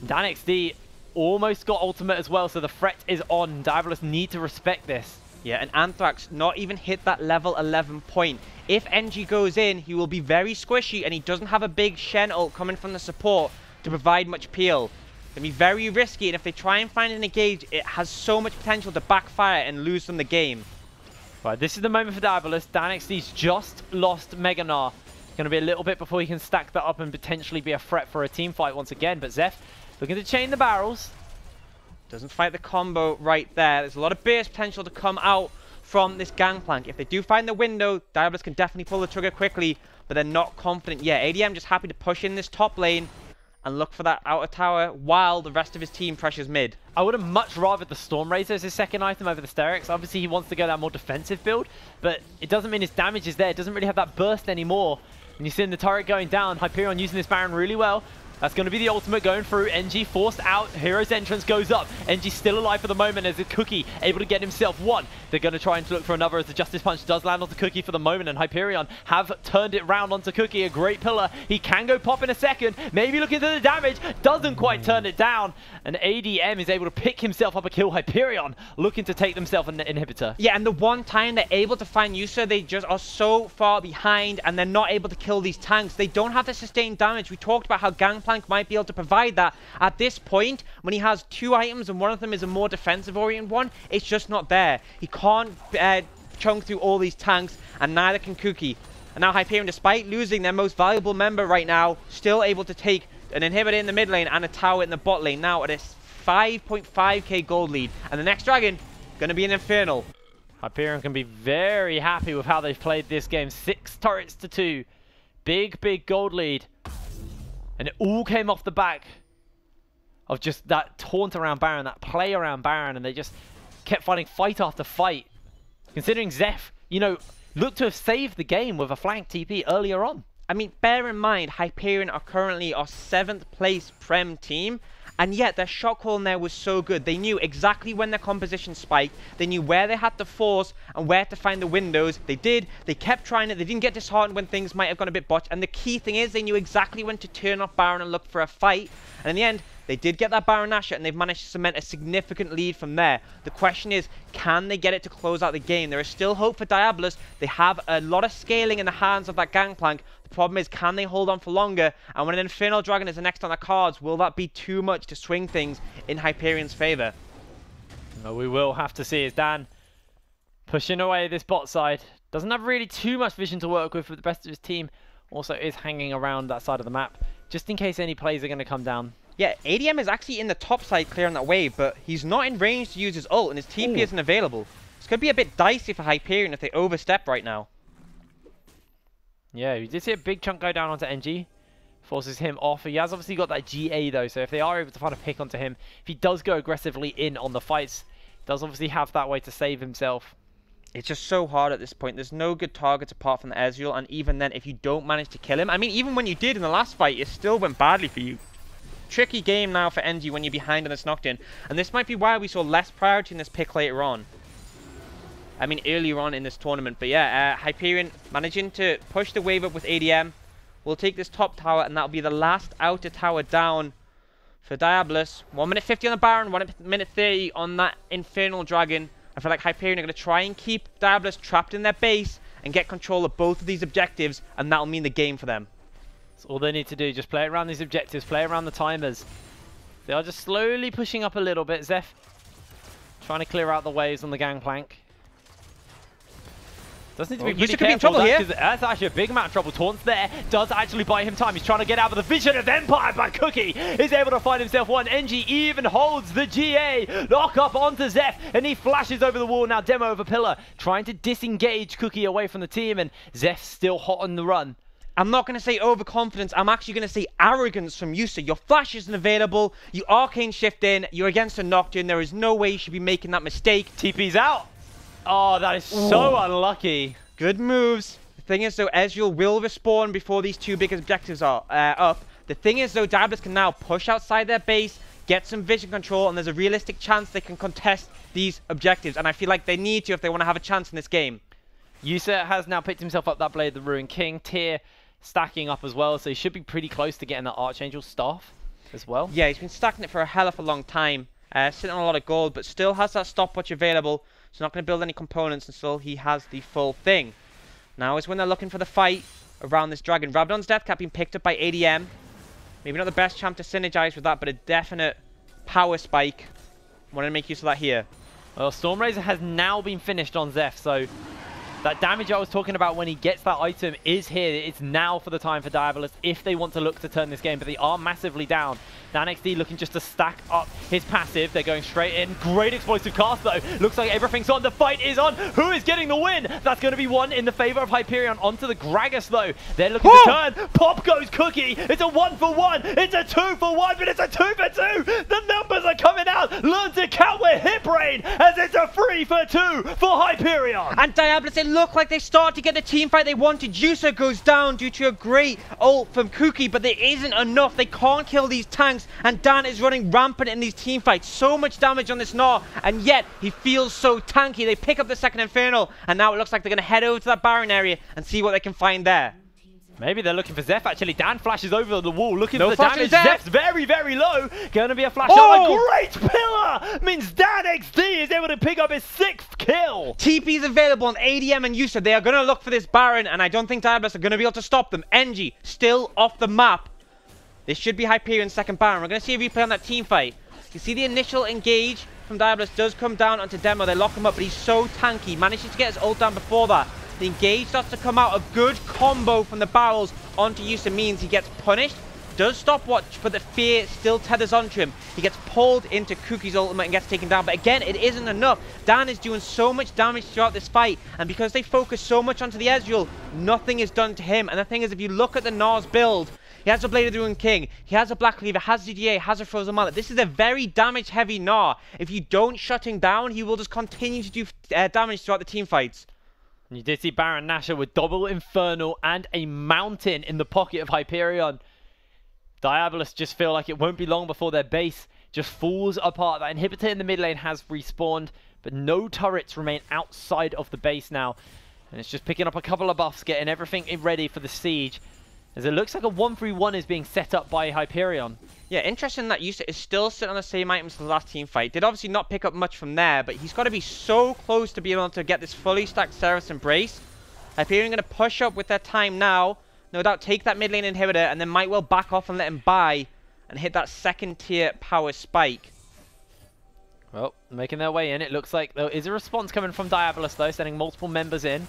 DanXD almost got ultimate as well, so the threat is on. Diabolus need to respect this. Yeah, and Anthrax not even hit that level 11 point. If NG goes in, he will be very squishy, and he doesn't have a big Shen ult coming from the support to provide much peel. It's going to be very risky, and if they try and find an engage, it has so much potential to backfire and lose them the game. Right, this is the moment for Diabolus. DanXD's just lost Mega Gnar. Going to be a little bit before he can stack that up and potentially be a threat for a team fight once again, but Zeph looking to chain the barrels. Doesn't fight the combo right there. There's a lot of burst potential to come out from this Gangplank. If they do find the window, Diabolus can definitely pull the trigger quickly, but they're not confident yet. ADM just happy to push in this top lane and look for that outer tower while the rest of his team pressures mid. I would have much rather the Storm Razor as his second item over the Sterix. Obviously, he wants to go that more defensive build, but it doesn't mean his damage is there. It doesn't really have that burst anymore. And you're seeing the turret going down. Hyperion using this Baron really well. That's going to be the ultimate going through. NG forced out. Hero's entrance goes up. NG still alive for the moment as a Cookie able to get himself one. They're going to try and look for another as the Justice Punch does land onto Cookie for the moment. And Hyperion have turned it round onto Cookie. A great pillar. He can go pop in a second. Maybe looking to the damage. Doesn't quite turn it down. And ADM is able to pick himself up a kill. Hyperion looking to take themselves an inhibitor. Yeah, and the one time they're able to find Yusa, they just are so far behind and they're not able to kill these tanks. They don't have the sustained damage. We talked about how Gangplank might be able to provide that. At this point, when he has two items and one of them is a more defensive oriented one, it's just not there. He can't chunk through all these tanks, and neither can Cookie. And now Hyperion, despite losing their most valuable member right now, still able to take an inhibitor in the mid lane and a tower in the bot lane. Now at a 5.5k gold lead, and the next dragon going to be an Infernal. Hyperion can be very happy with how they've played this game. 6 turrets to 2. Big gold lead. And it all came off the back of just that taunt around Baron, that play around Baron, and they just kept fighting fight after fight. Considering Zeph, you know, looked to have saved the game with a flank TP earlier on. I mean, bear in mind, Hyperion are currently our 7th place Prem team, and yet their shot call in there was so good. They knew exactly when their composition spiked. They knew where they had to force and where to find the windows. They did. They kept trying it. They didn't get disheartened when things might have gone a bit botched. And the key thing is they knew exactly when to turn off Baron and look for a fight. And in the end, they did get that Baron Nashor, and they've managed to cement a significant lead from there. The question is, can they get it to close out the game? There is still hope for Diabolus. They have a lot of scaling in the hands of that Gangplank. The problem is, can they hold on for longer? And when an Infernal Dragon is the next on the cards, will that be too much to swing things in Hyperion's favor? Well, we will have to see as Dan pushing away this bot side. Doesn't have really too much vision to work with, but the rest of his team also is hanging around that side of the map, just in case any plays are going to come down. Yeah, ADM is actually in the top side clearing that wave, but he's not in range to use his ult, and his TP isn't available. It's going to be a bit dicey for Hyperion if they overstep right now. Yeah, we did see a big chunk go down onto NG. Forces him off. He has obviously got that GA though, so if they are able to find a pick onto him, if he does go aggressively in on the fights, does obviously have that way to save himself. It's just so hard at this point. There's no good targets apart from the Ezreal, and even then, if you don't manage to kill him, I mean, even when you did in the last fight, it still went badly for you. Tricky game now for NG when you're behind on this Nocturne, and this might be why we saw less priority in this pick later on. I mean, earlier on in this tournament, but yeah, Hyperion managing to push the wave up with ADM. We'll take this top tower, and that'll be the last outer tower down for Diabolus. 1 minute 50 on the Baron, 1 minute 30 on that Infernal Dragon. I feel like Hyperion are going to try and keep Diabolus trapped in their base and get control of both of these objectives, and that'll mean the game for them. That's all they need to do, just play around these objectives, play around the timers. They are just slowly pushing up a little bit. Zeph trying to clear out the waves on the Gangplank. Does need to be really careful. That's actually a big amount of trouble. Taunts there does actually buy him time. He's trying to get out of the vision of Empire, but Cookie is able to find himself one. NG even holds the GA. Lock up onto Zeph, and he flashes over the wall. Now Demo over Pillar, trying to disengage Cookie away from the team, and Zeph's still hot on the run. I'm not going to say overconfidence. I'm actually going to say arrogance from Yusa. Your flash isn't available. You arcane shift in. You're against a Nocturne. There is no way you should be making that mistake. TP's out. Oh, that is so unlucky. Good moves. The thing is, though, Ezreal will respawn before these two big objectives are up. The thing is, though, Diabolus can now push outside their base, get some vision control, and there's a realistic chance they can contest these objectives. And I feel like they need to if they want to have a chance in this game. Yusa has now picked himself up that Blade of the Ruined King. Tyr stacking up as well, so he should be pretty close to getting that Archangel staff as well. Yeah, he's been stacking it for a hell of a long time. Sitting on a lot of gold, but still has that stopwatch available. So not going to build any components until he has the full thing. Now is when they're looking for the fight around this dragon. Rabadon's Death Cap being picked up by ADM. Maybe not the best champ to synergize with that, but a definite power spike. Want to make use of that here. Well, Storm Razor has now been finished on Zeph, so That damage I was talking about when he gets that item is here. It's now for the time for Diabolus if they want to look to turn this game, but they are massively down. DanXD looking just to stack up his passive. They're going straight in. Great explosive cast though. Looks like everything's on. The fight is on. Who is getting the win? That's going to be one in the favor of Hyperion. Onto the Gragas though. They're looking to turn. Pop goes Cookie. It's a 1-for-1. It's a 2-for-1, but it's a 2-for-2. The numbers are coming out. Learn to count with hip brain as it's a 3-for-2 for Hyperion. And Diabolus, it looked like they started to get the team fight they wanted. Juicer goes down due to a great ult from Cookie, but there isn't enough. They can't kill these tanks, and Dan is running rampant in these team fights. So much damage on this Gnar, and yet he feels so tanky. They pick up the second Infernal, and now it looks like they're going to head over to that Baron area and see what they can find there. Maybe they're looking for Zeph, actually. Dan flashes over the wall, looking No for the damage. Zeph. Zeph's very, very low. Going to be a flash out. A great pillar means DanXD is able to pick up his 6th kill. TP is available on ADM and Yusa. They are going to look for this Baron, and I don't think Diabolus are going to be able to stop them. NG still off the map. This should be Hyperion's second Baron. We're going to see a replay on that team fight. You see the initial engage from Diabolus does come down onto Demo. They lock him up, but he's so tanky. Manages to get his ult down before that. The engage starts to come out. A good combo from the barrels onto Yusa means he gets punished. Does stopwatch, but the fear still tethers onto him. He gets pulled into Cookie's ultimate and gets taken down. But again, it isn't enough. Dan is doing so much damage throughout this fight. And because they focus so much onto the Ezreal, nothing is done to him. And the thing is, if you look at the Gnar's build, he has a Blade of the Ruined King, he has a Black Cleaver, has ZDA, has a Frozen Mallet. This is a very damage-heavy Gnar. If you don't shut him down, he will just continue to do damage throughout the team fights. And you did see Baron Nashor with double Infernal and a Mountain in the pocket of Hyperion. Diabolus just feel like it won't be long before their base just falls apart. That inhibitor in the mid lane has respawned, but no turrets remain outside of the base now. And it's just picking up a couple of buffs, getting everything ready for the siege. As it looks like a 1-3-1 is being set up by Hyperion. Yeah, interesting that Yusa is still sitting on the same items as the last team fight. Did obviously not pick up much from there, but he's got to be so close to be able to get this fully stacked Seraph's Embrace. Hyperion going to push up with their time now. No doubt take that mid lane inhibitor and then might well back off and let him buy and hit that second tier power spike. Well, making their way in. It looks like there is a response coming from Diabolus though, sending multiple members in.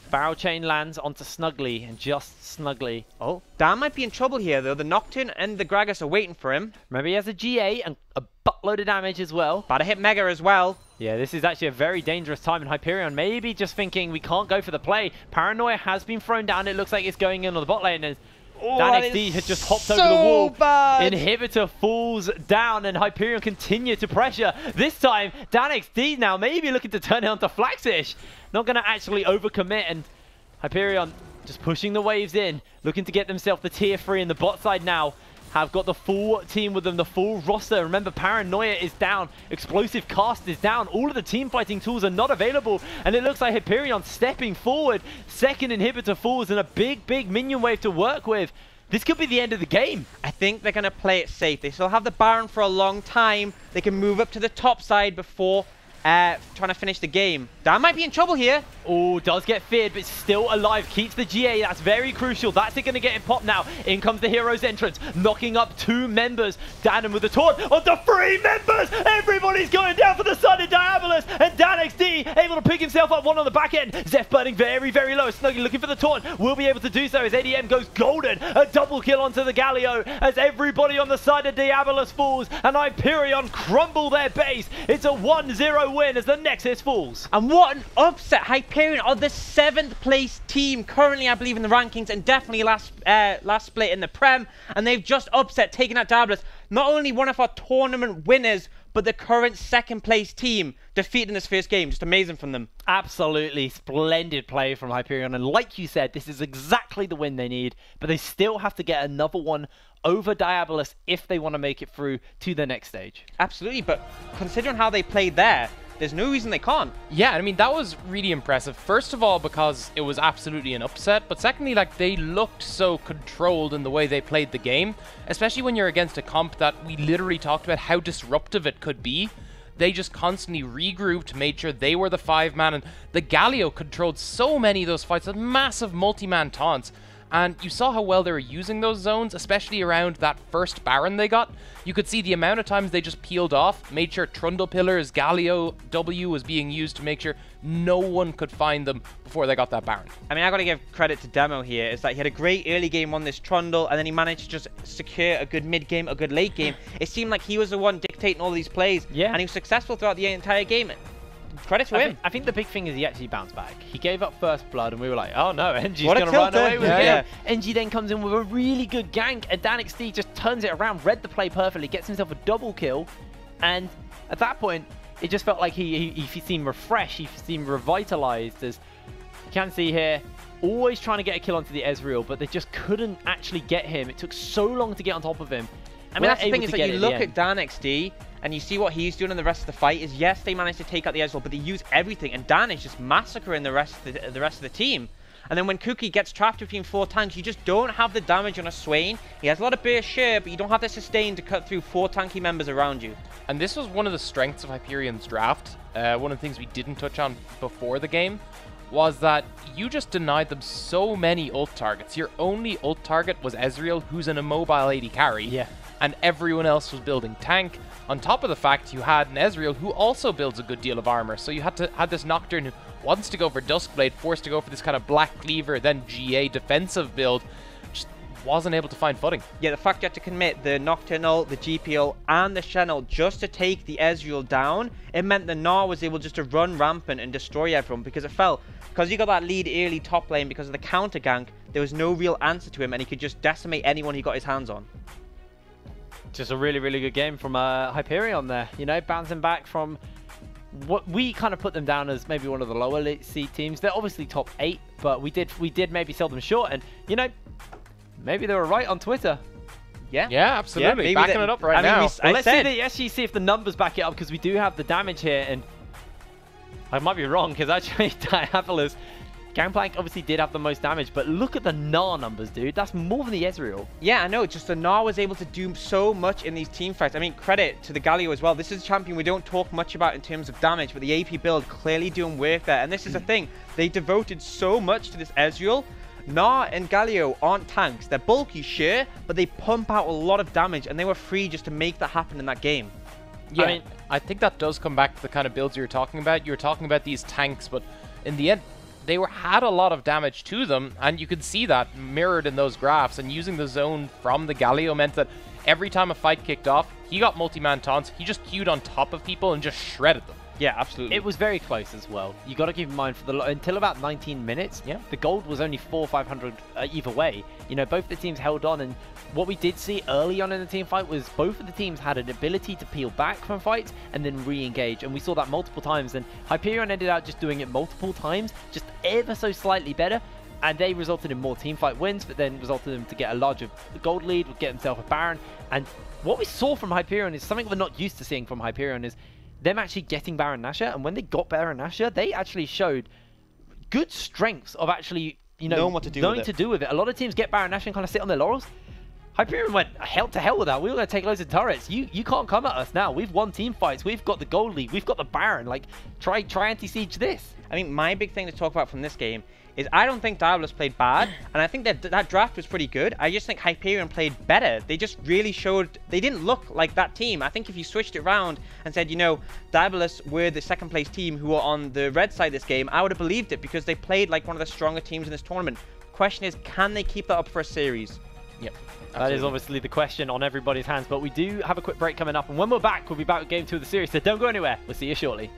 Barrel chain lands onto Snuggly, and just Snuggly. Oh, Dan might be in trouble here though. The Nocturne and the Gragas are waiting for him. Remember, he has a GA and a buttload of damage as well. About to hit Mega as well. Yeah, this is actually a very dangerous time in Hyperion. Maybe just thinking we can't go for the play. Paranoia has been thrown down. It looks like it's going in on the bot lane. And DanXD had just hopped over the wall. Bad. Inhibitor falls down and Hyperion continue to pressure. This time, DanXD now maybe looking to turn it onto Flaxish. Not going to actually overcommit, and Hyperion just pushing the waves in, looking to get themselves the tier 3 in the bot side now. Have got the full team with them, the full roster. Remember, Paranoia is down, Explosive Cast is down, all of the team fighting tools are not available, and it looks like Hyperion stepping forward. Second inhibitor falls and a big minion wave to work with. This could be the end of the game. I think they're going to play it safe. They still have the Baron for a long time. They can move up to the top side before trying to finish the game. Dan might be in trouble here. Oh, does get feared, but still alive. Keeps the GA. That's very crucial. That's it going to get him popped now. In comes the hero's entrance, knocking up 2 members. Dan with the taunt onto 3 members. Everybody's going down for the side of Diabolus, and DanXD able to pick himself up one on the back end. Zeph burning very low. Snuggy looking for the taunt. Will be able to do so as ADM goes golden. A double kill onto the Galio as everybody on the side of Diabolus falls, and Hyperion crumble their base. It's a 1-0 win as the Nexus falls. And what an upset. Hyperion are the 7th place team currently, I believe, in the rankings, and definitely last split in the Prem, and they've just upset, taking out Diabolus. Not only one of our tournament winners, but the current 2nd place team defeated in this first game. Just amazing from them. Absolutely splendid play from Hyperion, and like you said, this is exactly the win they need, but they still have to get another one over Diabolus if they want to make it through to the next stage. Absolutely, but considering how they played there, there's no reason they can't. Yeah, I mean, that was really impressive. First of all, because it was absolutely an upset, but secondly, like, they looked so controlled in the way they played the game, especially when you're against a comp that we literally talked about how disruptive it could be. They just constantly regrouped, made sure they were the 5-man, and the Galio controlled so many of those fights with massive multi-man taunts. And you saw how well they were using those zones, especially around that first Baron they got. You could see the amount of times they just peeled off, made sure Trundle Pillars, Galio, W was being used to make sure no one could find them before they got that Baron. I mean, I got to give credit to Demo here. It's like he had a great early game on this Trundle, and then he managed to just secure a good mid game, a good late game. It seemed like he was the one dictating all these plays, and he was successful throughout the entire game. Credit to him. I think the big thing is he actually bounced back. He gave up first blood, and we were like, oh no, NG's going to run away with it. NG then comes in with a really good gank, and DanXD just turns it around, read the play perfectly, gets himself a double kill, and at that point, it just felt like he seemed refreshed, he seemed revitalized. As you can see here, always trying to get a kill onto the Ezreal, but they just couldn't actually get him. It took so long to get on top of him. I mean, that's the thing, is that you look at DanXD and you see what he's doing in the rest of the fight. Is yes, they managed to take out the Ezreal, but they use everything, and Dan is just massacring the rest of the team. And then when Cookie gets trapped between 4 tanks, you just don't have the damage on a Swain. He has a lot of burst share, but you don't have the sustain to cut through 4 tanky members around you. And this was one of the strengths of Hyperion's draft. One of the things we didn't touch on before the game was that you just denied them so many ult targets. Your only ult target was Ezreal, who's an immobile AD carry, and everyone else was building tank. On top of the fact you had an Ezreal who also builds a good deal of armor, so you had this Nocturne who wants to go for Duskblade, forced to go for this kind of Black Cleaver, then GA defensive build, just wasn't able to find footing. Yeah, the fact you had to commit the Nocturnal, the GPO, and the Channel just to take the Ezreal down, it meant the Gnar was able just to run rampant and destroy everyone, because it felt, because you got that lead early top lane because of the counter gank, there was no real answer to him, and he could just decimate anyone he got his hands on. Just a really, really good game from Hyperion there. You know, bouncing back from what we kind of put them down as maybe one of the lower seed teams. They're obviously top 8, but we did maybe sell them short. And, you know, maybe they were right on Twitter. Yeah, absolutely. Yeah, backing it up right now. Let's see if the numbers back it up, because we do have the damage here. And I might be wrong, because actually Diabolus Gangplank obviously did have the most damage, but look at the Gnar numbers, dude. That's more than the Ezreal. Yeah, I know. Just the Gnar was able to do so much in these team fights. I mean, credit to the Galio as well. This is a champion we don't talk much about in terms of damage, but the AP build clearly doing work there. And this is the thing. They devoted so much to this Ezreal. Gnar and Galio aren't tanks. They're bulky, sure, but they pump out a lot of damage, and they were free just to make that happen in that game. Yeah, I mean, I think that does come back to the kind of builds you were talking about. You were talking about these tanks, but in the end, they had a lot of damage to them, and you could see that mirrored in those graphs. And using the zone from the Galio meant that every time a fight kicked off, he got multi-man taunts. He just queued on top of people and just shredded them. Yeah, absolutely. It was very close as well. You got to keep in mind, until about 19 minutes, the gold was only 400 or 500 either way. You know, both the teams held on, and what we did see early on in the team fight was both of the teams had an ability to peel back from fights and then re-engage, and we saw that multiple times. And Hyperion ended up just doing it multiple times, just ever so slightly better, and they resulted in more team fight wins, but then resulted in them to get a larger gold lead, get himself a Baron. And what we saw from Hyperion is something we're not used to seeing from Hyperion, is them actually getting Baron Nashor. And when they got Baron Nashor, they actually showed good strengths of actually, you know, knowing what to do with it. A lot of teams get Baron Nashor and kind of sit on their laurels. Hyperion went hell to hell with that. We were going to take loads of turrets. You can't come at us now. We've won team fights. We've got the gold lead. We've got the Baron. Like, try anti-siege this. I mean, my big thing to talk about from this game is I don't think Diabolus played bad, and I think that draft was pretty good. I just think Hyperion played better. They just really showed, they didn't look like that team. I think if you switched it around and said, you know, Diabolus were the second place team who were on the red side this game, I would have believed it, because they played like one of the stronger teams in this tournament. The question is, can they keep that up for a series? Yep. That is obviously the question on everybody's hands, but we do have a quick break coming up, and when we're back, we'll be back with Game 2 of the series, so don't go anywhere. We'll see you shortly.